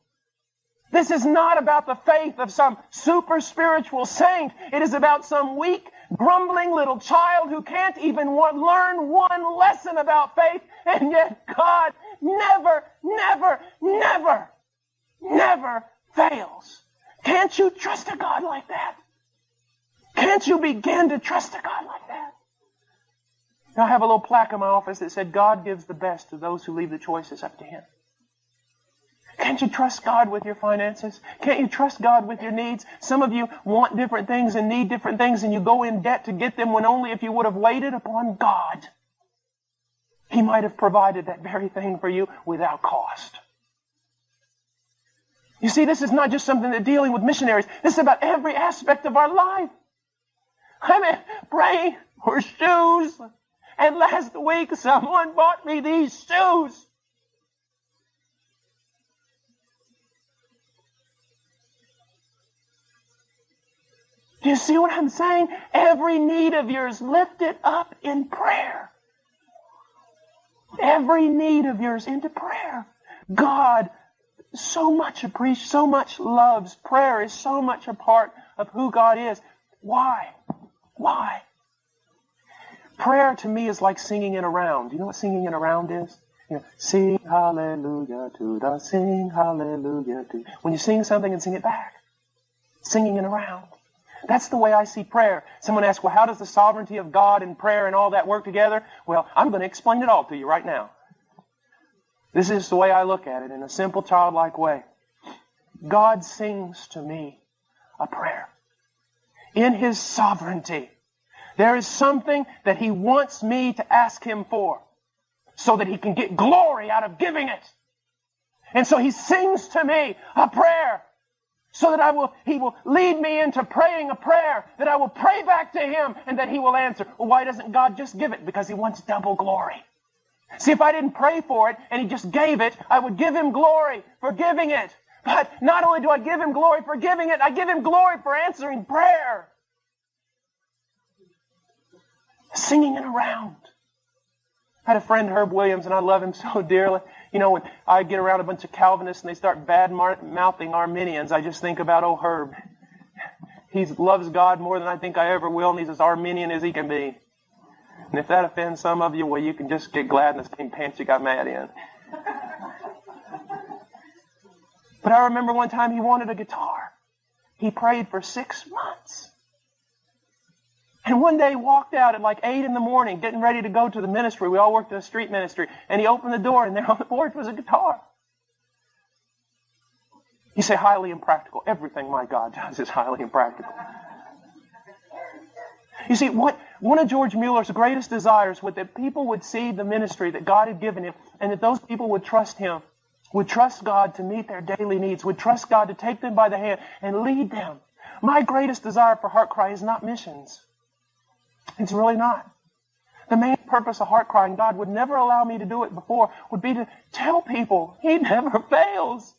This is not about the faith of some super spiritual saint. It is about some weak, grumbling little child who can't even learn one lesson about faith. And yet God never fails. Can't you trust a God like that? Can't you begin to trust a God like that? I have a little plaque in my office that said, God gives the best to those who leave the choices up to Him. Can't you trust God with your finances? Can't you trust God with your needs? Some of you want different things and need different things, and you go in debt to get them, when only if you would have waited upon God, He might have provided that very thing for you without cost. You see, this is not just something that dealing with missionaries. This is about every aspect of our life. I mean, praying for shoes. And last week, someone bought me these shoes. Do you see what I'm saying? Every need of yours, lift it up in prayer. Every need of yours into prayer. God so much appreciates, so much loves. Prayer is so much a part of who God is. Why? Why? Prayer to me is like singing in a round. You know what singing in a round is? You know, sing hallelujah to the sing hallelujah to. When you sing something and sing it back. Singing in a round. That's the way I see prayer. Someone asks, well, how does the sovereignty of God and prayer and all that work together? Well, I'm going to explain it all to you right now. This is the way I look at it in a simple, childlike way. God sings to me a prayer. In His sovereignty, there is something that He wants me to ask Him for so that He can get glory out of giving it. And so He sings to me a prayer so that He will lead me into praying a prayer that I will pray back to Him and that He will answer. Well, why doesn't God just give it? Because He wants double glory. See, if I didn't pray for it and He just gave it, I would give Him glory for giving it. But not only do I give Him glory for giving it, I give Him glory for answering prayer. Singing it around. I had a friend, Herb Williams, and I love him so dearly. You know, when I get around a bunch of Calvinists and they start bad-mouthing Arminians, I just think about, oh, Herb. He loves God more than I think I ever will, and he's as Arminian as he can be. And if that offends some of you, well, you can just get glad in the same pants you got mad in. But I remember one time he wanted a guitar. He prayed for 6 months. And one day he walked out at like 8 in the morning, getting ready to go to the ministry. We all worked in a street ministry. And he opened the door, and there on the porch was a guitar. You say highly impractical. Everything my God does is highly impractical. You see, one of George Mueller's greatest desires was that people would see the ministry that God had given him, and that those people would trust him, would trust God to meet their daily needs, would trust God to take them by the hand and lead them. My greatest desire for HeartCry is not missions. It's really not. The main purpose of HeartCry, and God would never allow me to do it before, would be to tell people He never fails.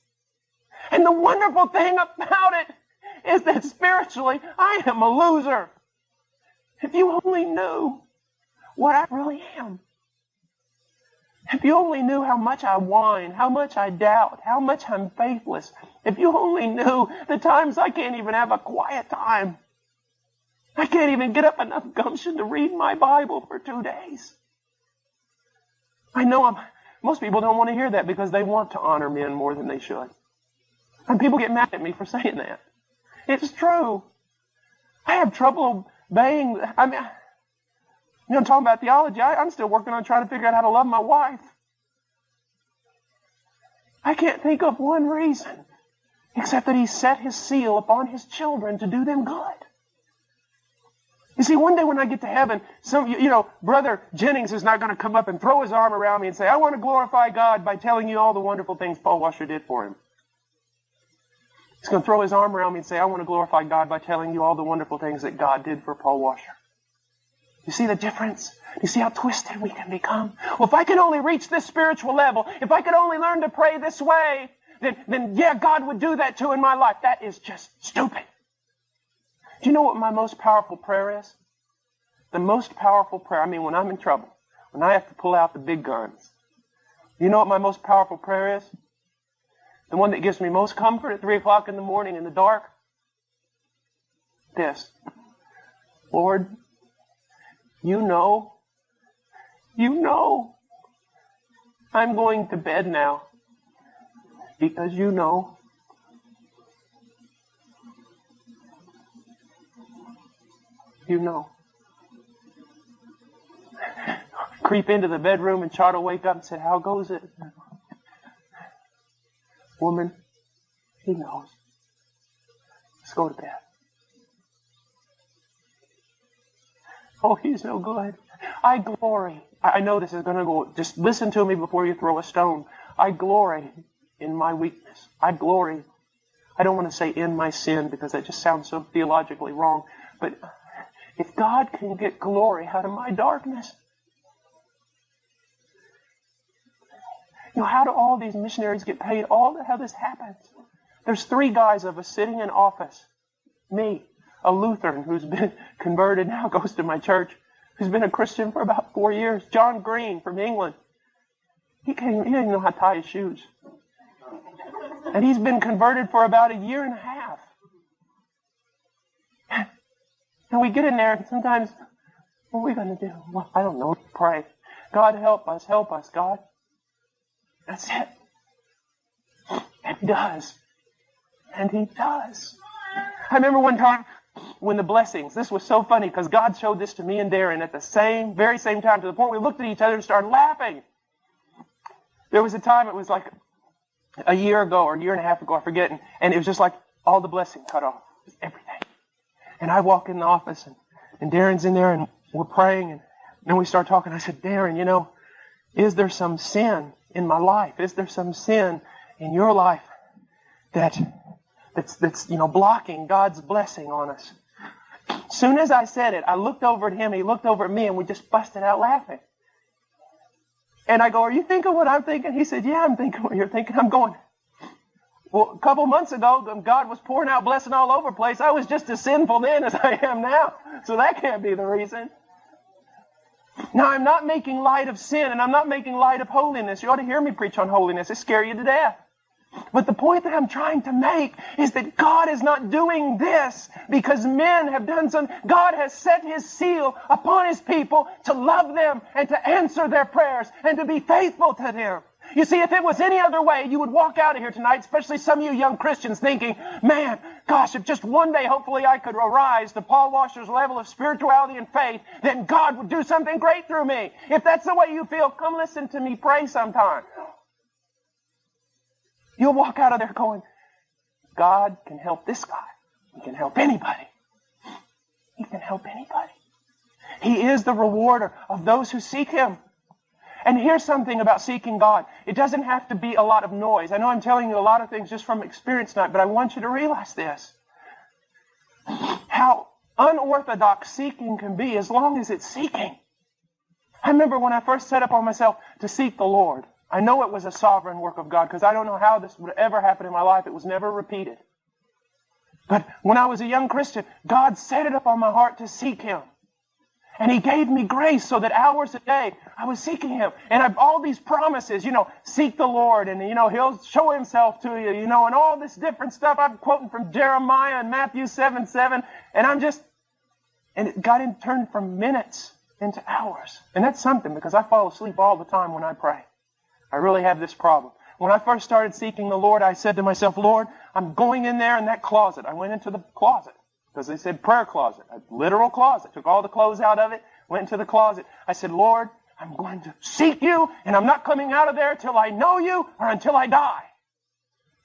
And the wonderful thing about it is that spiritually, I am a loser. If you only knew what I really am. If you only knew how much I whine, how much I doubt, how much I'm faithless. If you only knew the times I can't even have a quiet time. I can't even get up enough gumption to read my Bible for 2 days. I know most people don't want to hear that because they want to honor men more than they should. And people get mad at me for saying that. It's true. I have trouble obeying. I'm talking about theology. I'm still working on trying to figure out how to love my wife. I can't think of one reason except that He set His seal upon His children to do them good. You see, one day when I get to heaven, Brother Jennings is not going to come up and throw his arm around me and say, I want to glorify God by telling you all the wonderful things Paul Washer did for him. He's going to throw his arm around me and say, I want to glorify God by telling you all the wonderful things that God did for Paul Washer. You see the difference? You see how twisted we can become? Well, if I could only reach this spiritual level, if I could only learn to pray this way, then yeah, God would do that too in my life. That is just stupid. Do you know what my most powerful prayer is? The most powerful prayer, when I'm in trouble, when I have to pull out the big guns. You know what my most powerful prayer is? The one that gives me most comfort at 3 o'clock in the morning in the dark? This. Lord, you know, I'm going to bed now because you know. You know. Creep into the bedroom and try to wake up and say, how goes it? Woman, He knows. Let's go to bed. Oh, He's no good. I glory. I know this is going to go. Just listen to me before you throw a stone. I glory in my weakness. I glory. I don't want to say in my sin because that just sounds so theologically wrong. But if God can get glory out of my darkness, how do all these missionaries get paid? All how this happens? There's 3 guys of us sitting in office. Me, a Lutheran who's been converted now, goes to my church, who's been a Christian for about 4 years. John Green from England. He didn't even know how to tie his shoes. And he's been converted for about a year and a half. And we get in there and sometimes, what are we going to do? Well, I don't know. Pray. God, help us, God. That's it. And He does. And He does. I remember one time when the blessings, this was so funny because God showed this to me and Darren at the very same time, to the point we looked at each other and started laughing. There was a time, it was like a year ago or a year and a half ago, I forget, and it was just like all the blessing cut off. Everything. And I walk in the office and Darren's in there and we're praying and then we start talking. I said, Darren, is there some sin in my life? Is there some sin in your life that's blocking God's blessing on us? As soon as I said it, I looked over at him, he looked over at me, and we just busted out laughing. And I go, are you thinking what I'm thinking? He said, yeah, I'm thinking what you're thinking. I'm going, well, a couple months ago, God was pouring out blessing all over the place. I was just as sinful then as I am now. So that can't be the reason. Now, I'm not making light of sin, and I'm not making light of holiness. You ought to hear me preach on holiness. It scare you to death. But the point that I'm trying to make is that God is not doing this because men have done something. God has set His seal upon His people to love them and to answer their prayers and to be faithful to them. You see, if it was any other way, you would walk out of here tonight, especially some of you young Christians, thinking, man, gosh, if just one day, hopefully I could arise to Paul Washer's level of spirituality and faith, then God would do something great through me. If that's the way you feel, come listen to me pray sometime. You'll walk out of there going, God can help this guy. He can help anybody. He can help anybody. He is the rewarder of those who seek Him. And here's something about seeking God. It doesn't have to be a lot of noise. I know I'm telling you a lot of things just from experience tonight, but I want you to realize this. How unorthodox seeking can be as long as it's seeking. I remember when I first set up on myself to seek the Lord. I know it was a sovereign work of God because I don't know how this would ever happen in my life. It was never repeated. But when I was a young Christian, God set it up on my heart to seek Him. And He gave me grace so that hours a day I was seeking Him. And I've all these promises, seek the Lord and, He'll show Himself to you, and all this different stuff. I'm quoting from Jeremiah and Matthew 7:7. And it got turned from minutes into hours. And that's something because I fall asleep all the time when I pray. I really have this problem. When I first started seeking the Lord, I said to myself, Lord, I'm going in there in that closet. I went into the closet because they said prayer closet, a literal closet. Took all the clothes out of it, went into the closet. I said, Lord, I'm going to seek you, and I'm not coming out of there till I know you or until I die.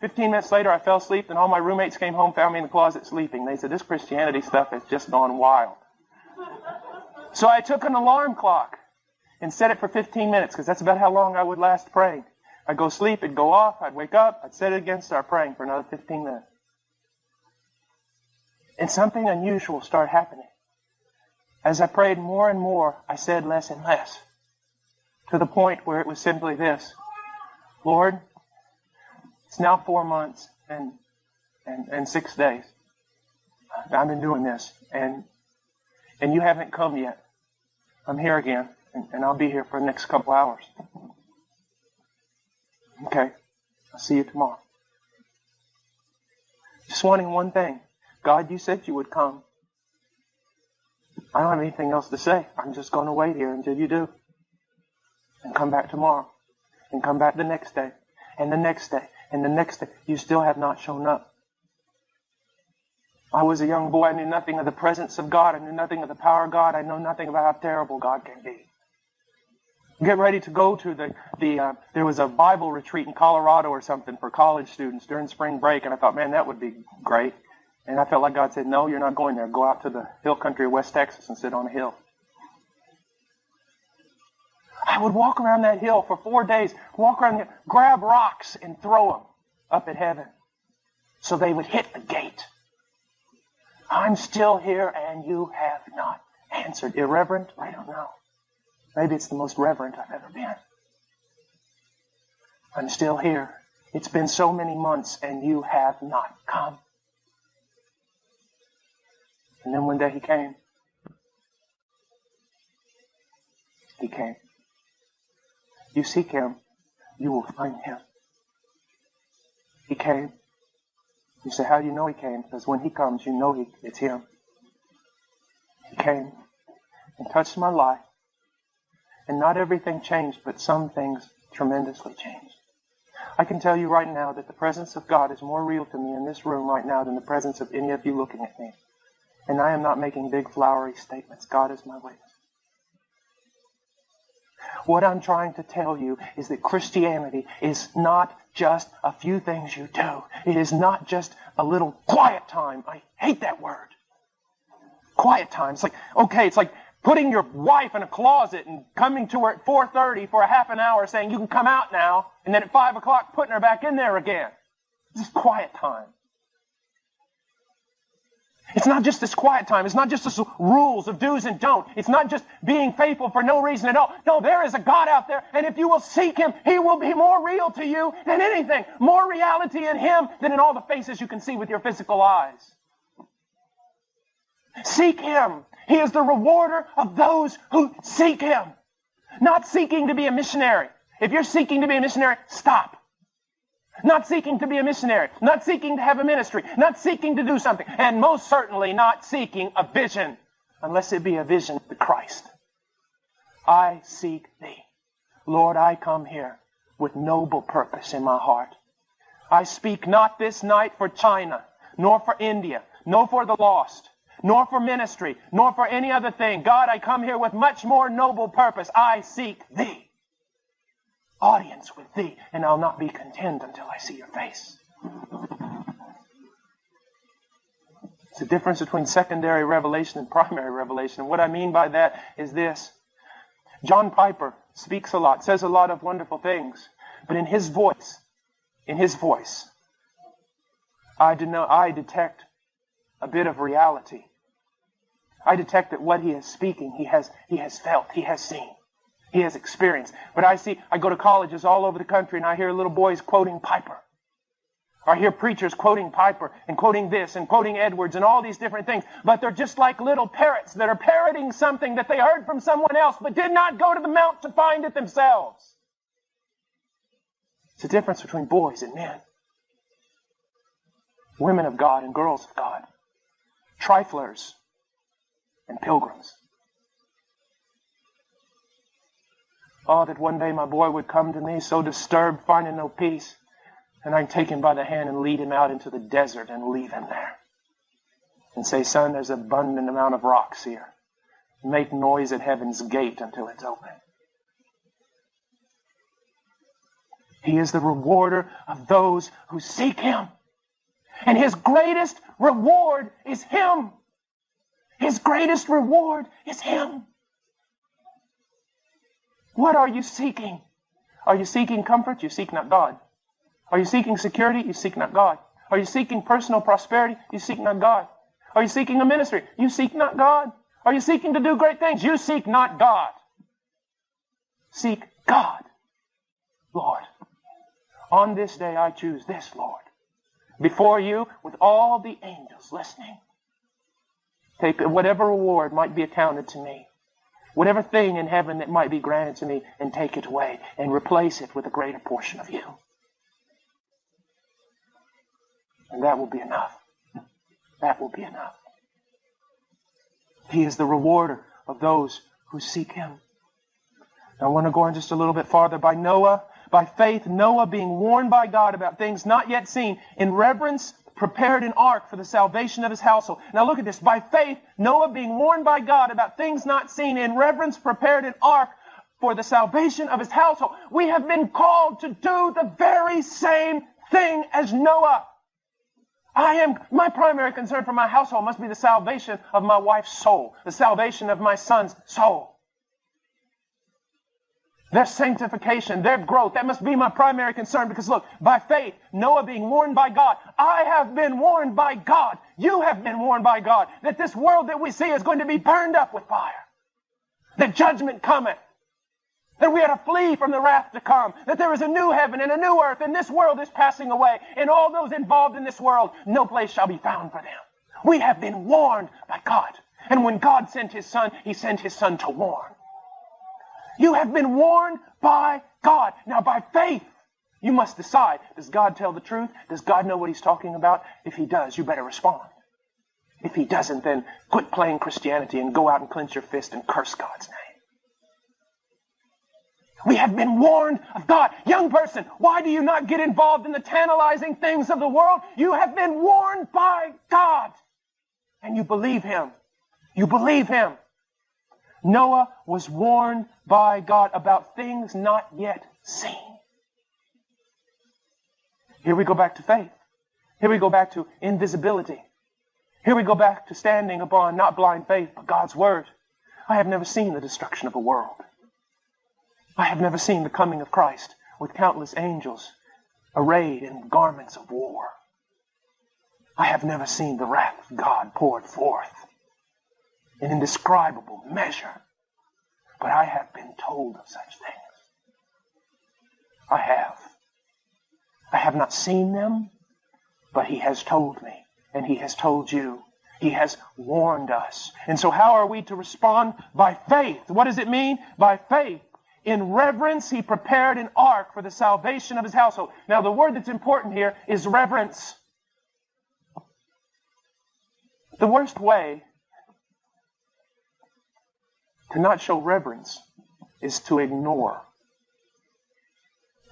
15 minutes later, I fell asleep, and all my roommates came home, found me in the closet sleeping. They said, this Christianity stuff has just gone wild. So I took an alarm clock and set it for 15 minutes, because that's about how long I would last praying. I'd go sleep, it'd go off, I'd wake up, I'd set it again, start praying for another 15 minutes. And something unusual started happening. As I prayed more and more, I said less and less. To the point where it was simply this: Lord, it's now 4 months and 6 days. I've been doing this, and you haven't come yet. I'm here again. And I'll be here for the next couple hours. Okay. I'll see you tomorrow. Just wanting one thing. God, you said you would come. I don't have anything else to say. I'm just going to wait here until you do. And come back tomorrow. And come back the next day. And the next day. And the next day. You still have not shown up. I was a young boy. I knew nothing of the presence of God. I knew nothing of the power of God. I know nothing about how terrible God can be. Get ready to go to there was a Bible retreat in Colorado or something for college students during spring break, and I thought, man, that would be great. And I felt like God said, no, you're not going there. Go out to the hill country of West Texas and sit on a hill. I would walk around that hill for 4 days, walk around the hill, grab rocks and throw them up at heaven so they would hit the gate. I'm still here and you have not answered. Irreverent? I don't know. Maybe it's the most reverent I've ever been. I'm still here. It's been so many months and you have not come. And then one day He came. He came. You seek Him, you will find Him. He came. You say, how do you know He came? Because when He comes, you know it's Him. He came and touched my life. And not everything changed, but some things tremendously changed. I can tell you right now that the presence of God is more real to me in this room right now than the presence of any of you looking at me. And I am not making big flowery statements. God is my witness. What I'm trying to tell you is that Christianity is not just a few things you do. It is not just a little quiet time. I hate that word. Quiet time. It's like, okay, it's like putting your wife in a closet and coming to her at 4:30 for a half an hour saying you can come out now, and then at 5 o'clock putting her back in there again. This is quiet time. It's not just this quiet time. It's not just this rules of do's and don't. It's not just being faithful for no reason at all. No, there is a God out there, and if you will seek Him, He will be more real to you than anything. More reality in Him than in all the faces you can see with your physical eyes. Seek Him. He is the rewarder of those who seek Him. Not seeking to be a missionary. If you're seeking to be a missionary, stop. Not seeking to be a missionary. Not seeking to have a ministry. Not seeking to do something. And most certainly not seeking a vision. Unless it be a vision of Christ. I seek Thee. Lord, I come here with noble purpose in my heart. I speak not this night for China, nor for India, nor for the lost, nor for ministry, nor for any other thing. God, I come here with much more noble purpose. I seek Thee. Audience with Thee, and I'll not be content until I see Your face. It's the difference between secondary revelation and primary revelation. And what I mean by that is this. John Piper speaks a lot, says a lot of wonderful things, but in his voice, I detect a bit of reality. I detect that what he is speaking, he has felt, he has seen. He has experienced. But I go to colleges all over the country and I hear little boys quoting Piper. I hear preachers quoting Piper and quoting this and quoting Edwards and all these different things. But they're just like little parrots that are parroting something that they heard from someone else but did not go to the mount to find it themselves. It's the difference between boys and men. Women of God and girls of God. Triflers and pilgrims. Oh, that one day my boy would come to me so disturbed, finding no peace, and I'd take him by the hand and lead him out into the desert and leave him there. And say, son, there's an abundant amount of rocks here. Make noise at heaven's gate until it's open. He is the rewarder of those who seek Him. And His greatest reward is Him. His greatest reward is Him. What are you seeking? Are you seeking comfort? You seek not God. Are you seeking security? You seek not God. Are you seeking personal prosperity? You seek not God. Are you seeking a ministry? You seek not God. Are you seeking to do great things? You seek not God. Seek God. Lord, on this day I choose this, Lord. Before You, with all the angels listening. Take whatever reward might be accounted to me. Whatever thing in heaven that might be granted to me, and take it away and replace it with a greater portion of You. And that will be enough. That will be enough. He is the rewarder of those who seek Him. Now I want to go on just a little bit farther. By faith, Noah being warned by God about things not yet seen, in reverence prepared an ark for the salvation of his household. Now look at this. By faith, Noah being warned by God about things not seen, in reverence prepared an ark for the salvation of his household. We have been called to do the very same thing as Noah. My primary concern for my household must be the salvation of my wife's soul, the salvation of my son's soul. Their sanctification, their growth, that must be my primary concern. Because look, by faith, Noah being warned by God. I have been warned by God. You have been warned by God that this world that we see is going to be burned up with fire. That judgment cometh. That we are to flee from the wrath to come. That there is a new heaven and a new earth, and this world is passing away. And all those involved in this world, no place shall be found for them. We have been warned by God. And when God sent His Son, He sent His Son to warn. You have been warned by God. Now, by faith, you must decide, does God tell the truth? Does God know what He's talking about? If He does, you better respond. If He doesn't, then quit playing Christianity and go out and clench your fist and curse God's name. We have been warned of God. Young person, why do you not get involved in the tantalizing things of the world? You have been warned by God. And you believe Him. You believe Him. Noah was warned by God about things not yet seen. Here we go back to faith. Here we go back to invisibility. Here we go back to standing upon not blind faith, but God's Word. I have never seen the destruction of a world. I have never seen the coming of Christ with countless angels arrayed in garments of war. I have never seen the wrath of God poured forth in indescribable measure. But I have been told of such things. I have. I have not seen them, but He has told me, and He has told you. He has warned us. And so how are we to respond? By faith. What does it mean? By faith. In reverence, He prepared an ark for the salvation of His household. Now, the word that's important here is reverence. The worst way to not show reverence is to ignore.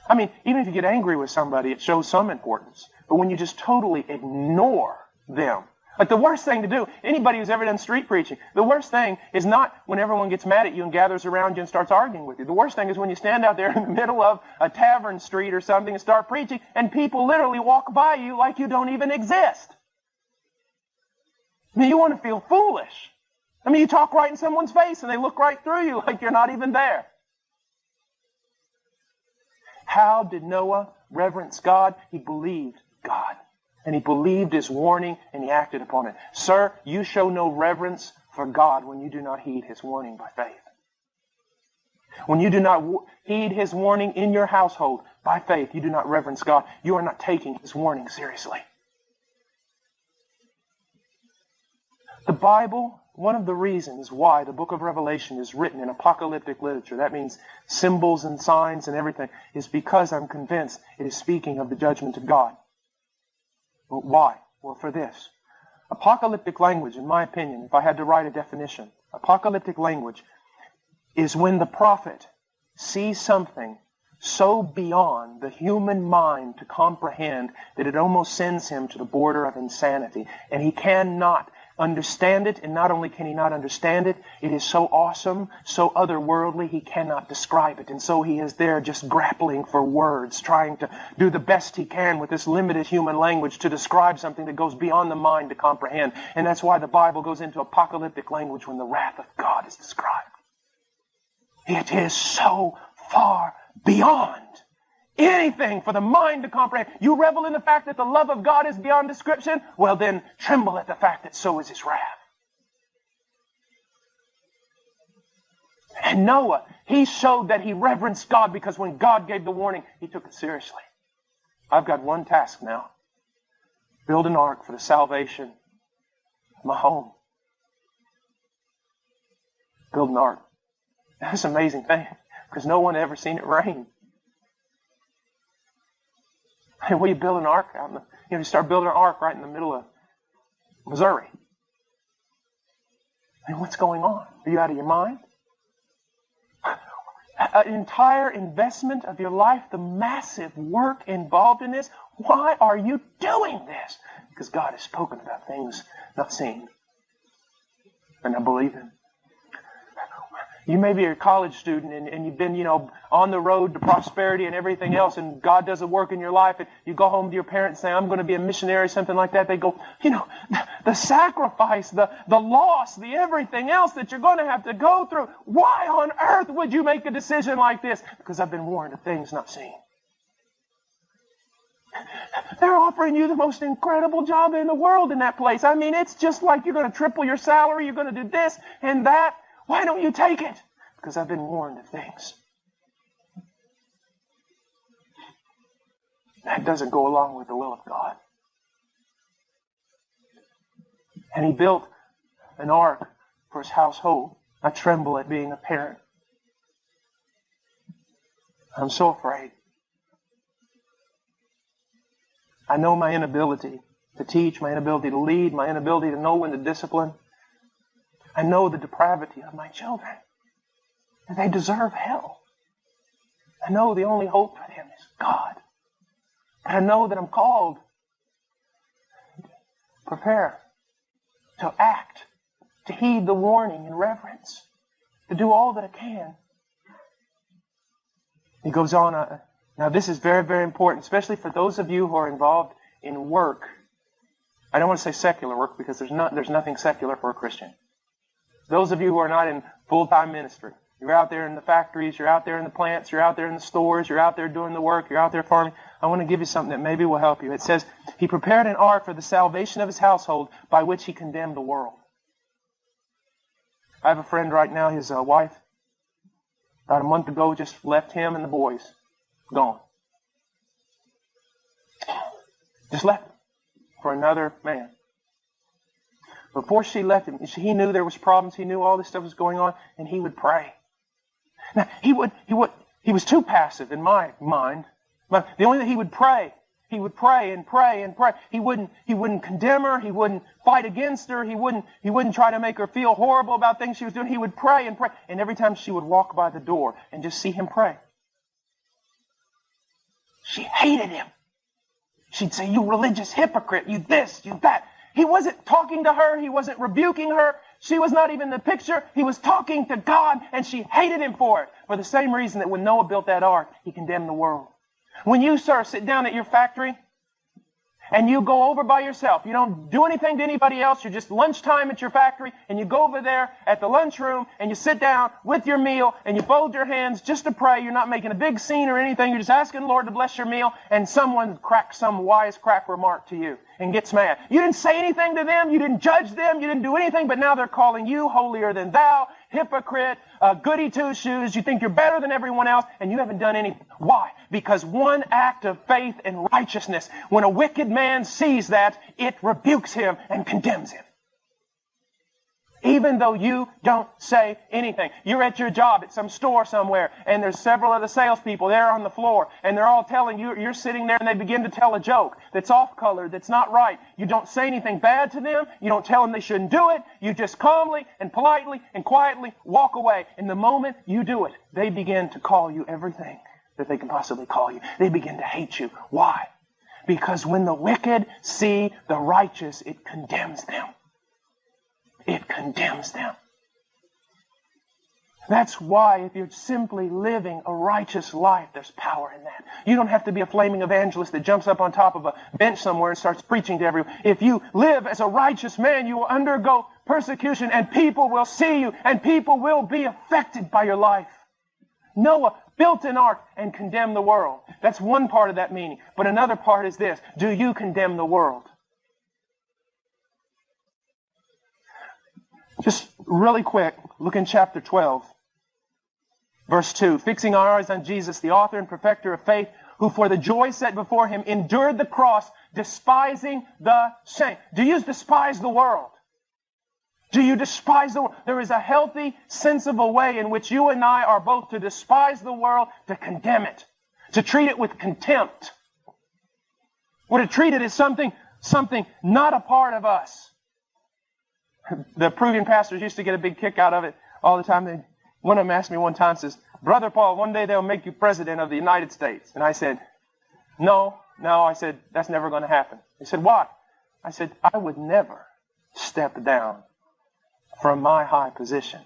I mean, even if you get angry with somebody, it shows some importance. But when you just totally ignore them, like the worst thing to do, anybody who's ever done street preaching, the worst thing is not when everyone gets mad at you and gathers around you and starts arguing with you. The worst thing is when you stand out there in the middle of a tavern street or something and start preaching and people literally walk by you like you don't even exist. I mean, you want to feel foolish. I mean, you talk right in someone's face and they look right through you like you're not even there. How did Noah reverence God? He believed God. And he believed His warning and he acted upon it. Sir, you show no reverence for God when you do not heed His warning by faith. When you do not heed His warning in your household by faith, you do not reverence God. You are not taking His warning seriously. The Bible, one of the reasons why the book of Revelation is written in apocalyptic literature, that means symbols and signs and everything, is because I'm convinced it is speaking of the judgment of God. Well, why? Well, for this. Apocalyptic language, in my opinion, if I had to write a definition, apocalyptic language is when the prophet sees something so beyond the human mind to comprehend that it almost sends him to the border of insanity. And he cannot understand it, and not only can he not understand it, it is so awesome, so otherworldly, he cannot describe it. And so he is there just grappling for words, trying to do the best he can with this limited human language to describe something that goes beyond the mind to comprehend. And that's why the Bible goes into apocalyptic language when the wrath of God is described. It is so far beyond anything for the mind to comprehend. You revel in the fact that the love of God is beyond description? Well, then tremble at the fact that so is His wrath. And Noah, he showed that he reverenced God because when God gave the warning, he took it seriously. I've got one task now. Build an ark for the salvation of my home. Build an ark. That's an amazing thing because no one had ever seen it rain. And we build an ark out in the, you start building an ark right in the middle of Missouri. And what's going on? Are you out of your mind? An entire investment of your life, the massive work involved in this. Why are you doing this? Because God has spoken about things not seen. And I believe Him. You may be a college student and you've been, on the road to prosperity and everything else, and God does a work in your life, and you go home to your parents and say, I'm going to be a missionary, something like that. They go, the sacrifice, the loss, the everything else that you're going to have to go through. Why on earth would you make a decision like this? Because I've been warned of things not seen. They're offering you the most incredible job in the world in that place. I mean, it's just like you're going to triple your salary, you're going to do this and that. Why don't you take it? Because I've been warned of things. That doesn't go along with the will of God. And he built an ark for his household. I tremble at being a parent. I'm so afraid. I know my inability to teach, my inability to lead, my inability to know when to discipline. I know the depravity of my children. And they deserve hell. I know the only hope for them is God. But I know that I'm called to prepare, to act, to heed the warning in reverence, to do all that I can. He goes on, now this is very, very important, especially for those of you who are involved in work. I don't want to say secular work because there's nothing secular for a Christian. Those of you who are not in full-time ministry, you're out there in the factories, you're out there in the plants, you're out there in the stores, you're out there doing the work, you're out there farming. I want to give you something that maybe will help you. It says, he prepared an ark for the salvation of his household by which he condemned the world. I have a friend right now, his wife, about a month ago, just left him and the boys. Gone. Just left him for another man. Before she left him, he knew there was problems. He knew all this stuff was going on, and he would pray. Now, he was too passive in my mind. But the only thing he would pray and pray and pray. He wouldn't condemn her. He wouldn't fight against her. He wouldn't try to make her feel horrible about things she was doing. He would pray and pray. And every time she would walk by the door and just see him pray, she hated him. She'd say, "You religious hypocrite, you this, you that." He wasn't talking to her. He wasn't rebuking her. She was not even in the picture. He was talking to God, and she hated him for it. For the same reason that when Noah built that ark, he condemned the world. When you, sir, sit down at your factory and you go over by yourself, you don't do anything to anybody else, you're just lunchtime at your factory, and you go over there at the lunchroom and you sit down with your meal and you fold your hands just to pray. You're not making a big scene or anything. You're just asking the Lord to bless your meal, and someone cracks some wisecrack remark to you and gets mad. You didn't say anything to them. You didn't judge them. You didn't do anything, but now they're calling you holier than thou, hypocrite, goody two-shoes. You think you're better than everyone else, and you haven't done anything. Why? Because one act of faith and righteousness, when a wicked man sees that, it rebukes him and condemns him. Even though you don't say anything. You're at your job at some store somewhere, and there's several of the salespeople there on the floor, and they're all telling you, you're sitting there, and they begin to tell a joke that's off-color, that's not right. You don't say anything bad to them. You don't tell them they shouldn't do it. You just calmly and politely and quietly walk away. And the moment you do it, they begin to call you everything that they can possibly call you. They begin to hate you. Why? Because when the wicked see the righteous, it condemns them. It condemns them. That's why if you're simply living a righteous life, there's power in that. You don't have to be a flaming evangelist that jumps up on top of a bench somewhere and starts preaching to everyone. If you live as a righteous man, you will undergo persecution, and people will see you, and people will be affected by your life. Noah built an ark and condemned the world. That's one part of that meaning. But another part is this: do you condemn the world? Just really quick, look in chapter 12, verse 2. Fixing our eyes on Jesus, the author and perfecter of faith, who for the joy set before him endured the cross, despising the shame. Do you despise the world? Do you despise the world? There is a healthy, sensible way in which you and I are both to despise the world, to condemn it, to treat it with contempt, or to treat it as something not a part of us. The Peruvian pastors used to get a big kick out of it all the time. One of them asked me one time, says, "Brother Paul, one day they'll make you president of the United States." And I said, No, I said, that's never going to happen. He said, "Why?" I said, "I would never step down from my high position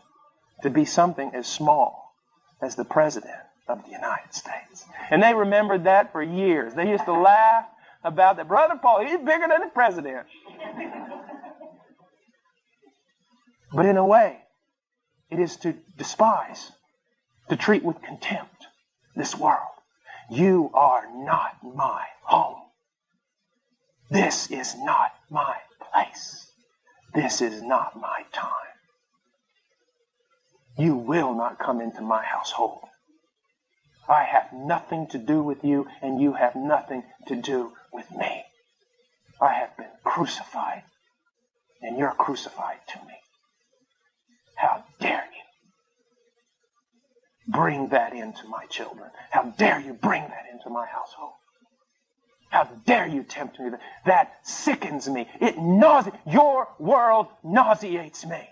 to be something as small as the president of the United States." And they remembered that for years. They used to laugh about that. "Brother Paul, he's bigger than the president." But in a way, it is to despise, to treat with contempt this world. You are not my home. This is not my place. This is not my time. You will not come into my household. I have nothing to do with you, and you have nothing to do with me. I have been crucified, and you're crucified to me. How dare you bring that into my children? How dare you bring that into my household? How dare you tempt me? That sickens me. Your world nauseates me.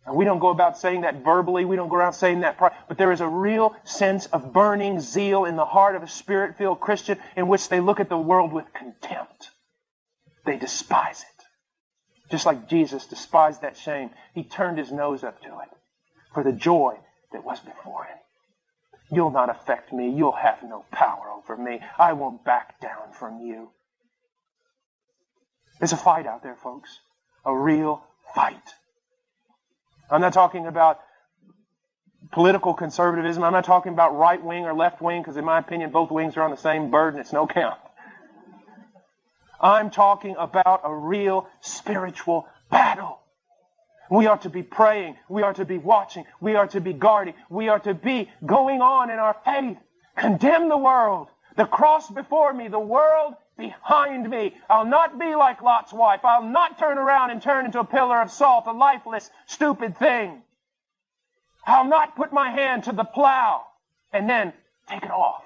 And we don't go about saying that verbally. We don't go around saying that. But there is a real sense of burning zeal in the heart of a Spirit-filled Christian in which they look at the world with contempt. They despise it. Just like Jesus despised that shame, he turned his nose up to it for the joy that was before him. You'll not affect me. You'll have no power over me. I won't back down from you. There's a fight out there, folks. A real fight. I'm not talking about political conservatism. I'm not talking about right wing or left wing, because in my opinion, both wings are on the same bird and it's no count. I'm talking about a real spiritual battle. We are to be praying. We are to be watching. We are to be guarding. We are to be going on in our faith. Condemn the world. The cross before me, the world behind me. I'll not be like Lot's wife. I'll not turn around and turn into a pillar of salt, a lifeless, stupid thing. I'll not put my hand to the plow and then take it off.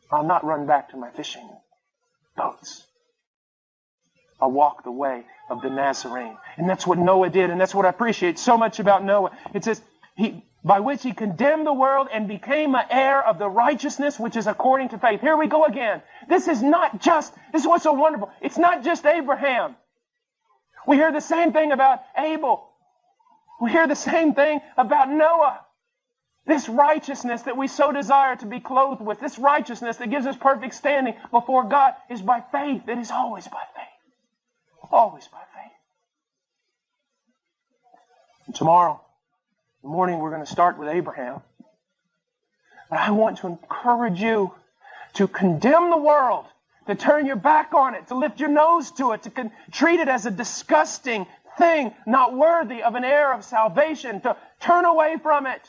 I'll not run back to my fishing boats. I'll walk the way of the Nazarene. And that's what Noah did, and that's what I appreciate so much about Noah. It says, by which he condemned the world and became an heir of the righteousness which is according to faith. Here we go again. This is what's so wonderful. It's not just Abraham. We hear the same thing about Abel. We hear the same thing about Noah. This righteousness that we so desire to be clothed with, this righteousness that gives us perfect standing before God, is by faith. It is always by faith. Always by faith. And tomorrow morning we're going to start with Abraham. But I want to encourage you to condemn the world, to turn your back on it, to lift your nose to it, to treat it as a disgusting thing, not worthy of an heir of salvation, to turn away from it.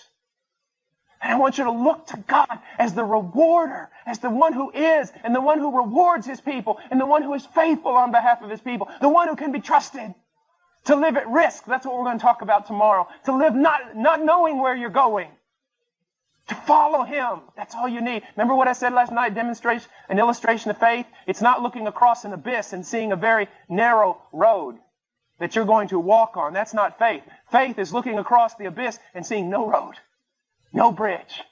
And I want you to look to God as the rewarder, as the one who is, and the one who rewards His people, and the one who is faithful on behalf of His people, the one who can be trusted. To live at risk, that's what we're going to talk about tomorrow. To live not knowing where you're going. To follow Him, that's all you need. Remember what I said last night, an illustration of faith? It's not looking across an abyss and seeing a very narrow road that you're going to walk on. That's not faith. Faith is looking across the abyss and seeing no road. No bridge.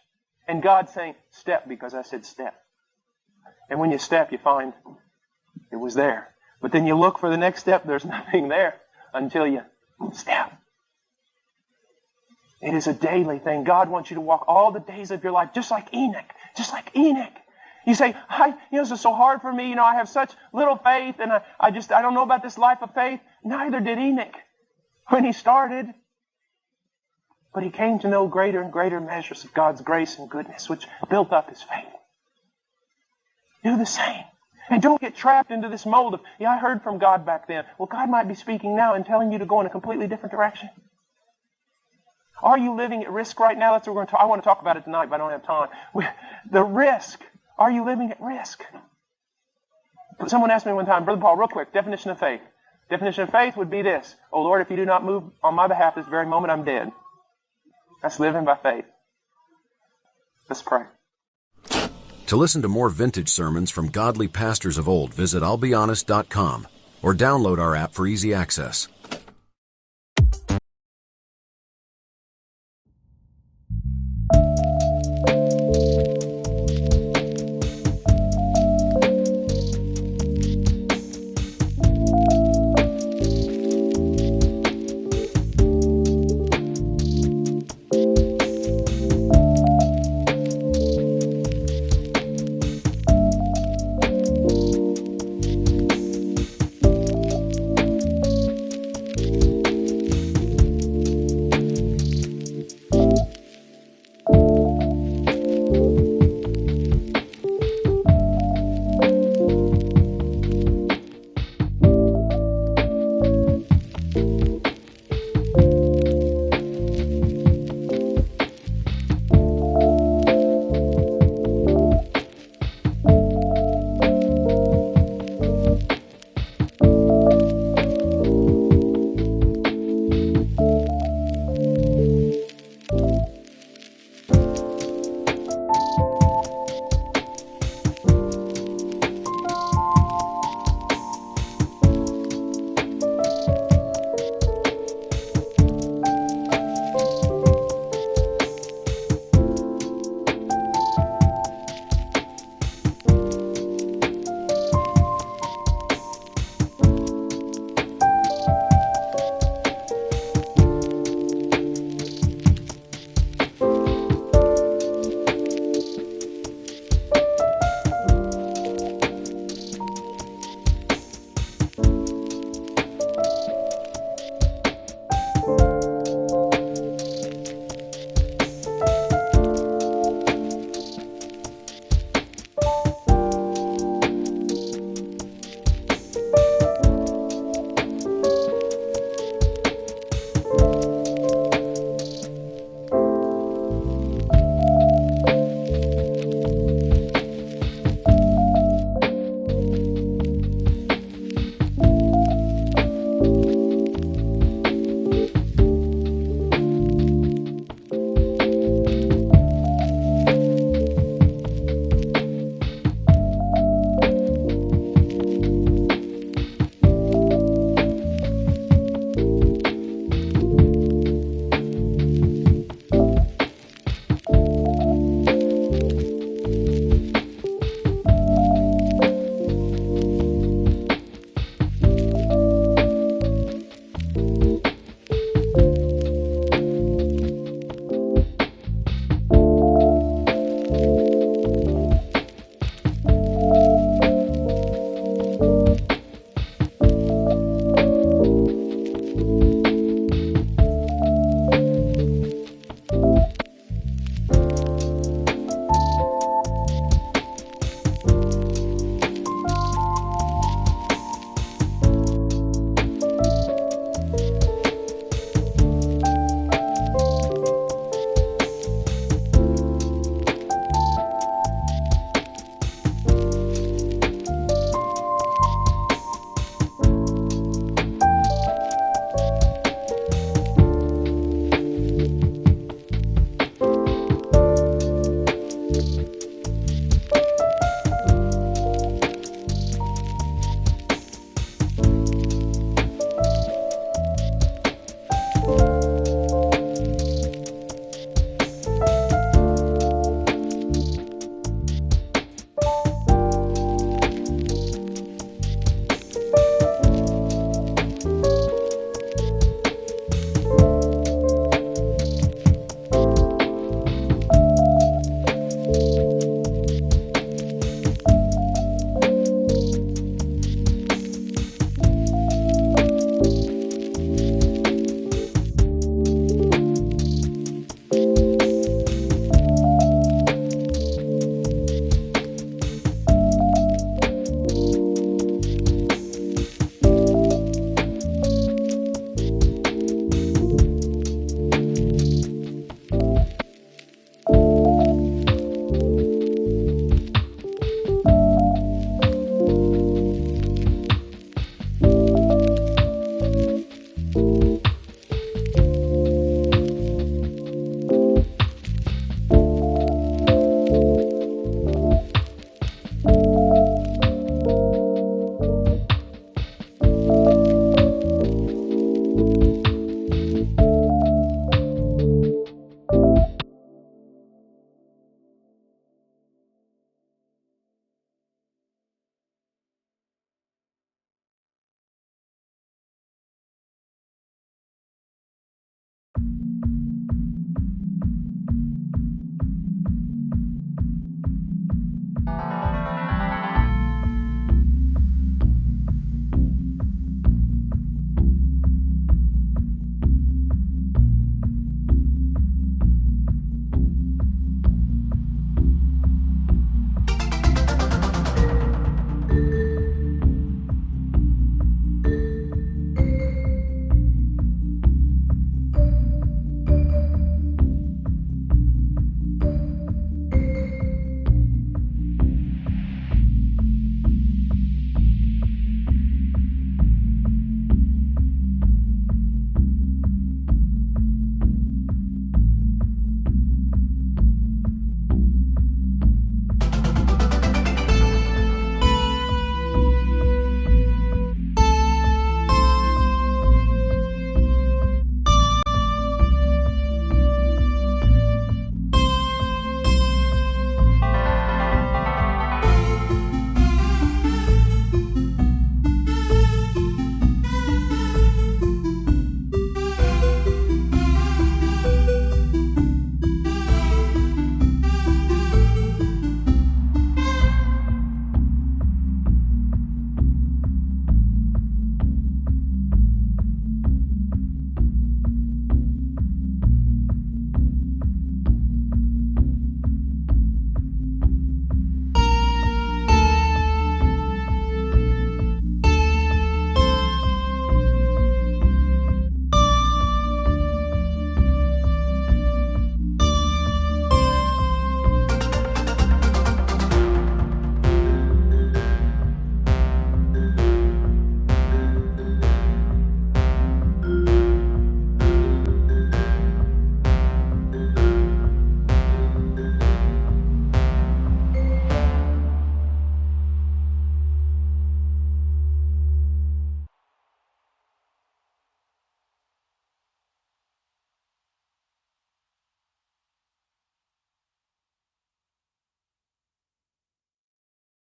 And God saying, step, because I said step. And when you step, you find it was there. But then you look for the next step, there's nothing there until you step. It is a daily thing. God wants you to walk all the days of your life, just like Enoch. Just like Enoch. You say, this is so hard for me. I have such little faith, and I don't know about this life of faith. Neither did Enoch when he started. But he came to know greater and greater measures of God's grace and goodness, which built up his faith. Do the same. And don't get trapped into this mold of, I heard from God back then. Well, God might be speaking now and telling you to go in a completely different direction. Are you living at risk right now? That's what we're going to talk. I want to talk about it tonight, but I don't have time. The risk. Are you living at risk? Someone asked me one time, Brother Paul, real quick, definition of faith. Definition of faith would be this. Oh, Lord, if you do not move on my behalf this very moment, I'm dead. That's living by faith. Let's pray. To listen to more vintage sermons from godly pastors of old, visit I'llBeHonest.com or download our app for easy access.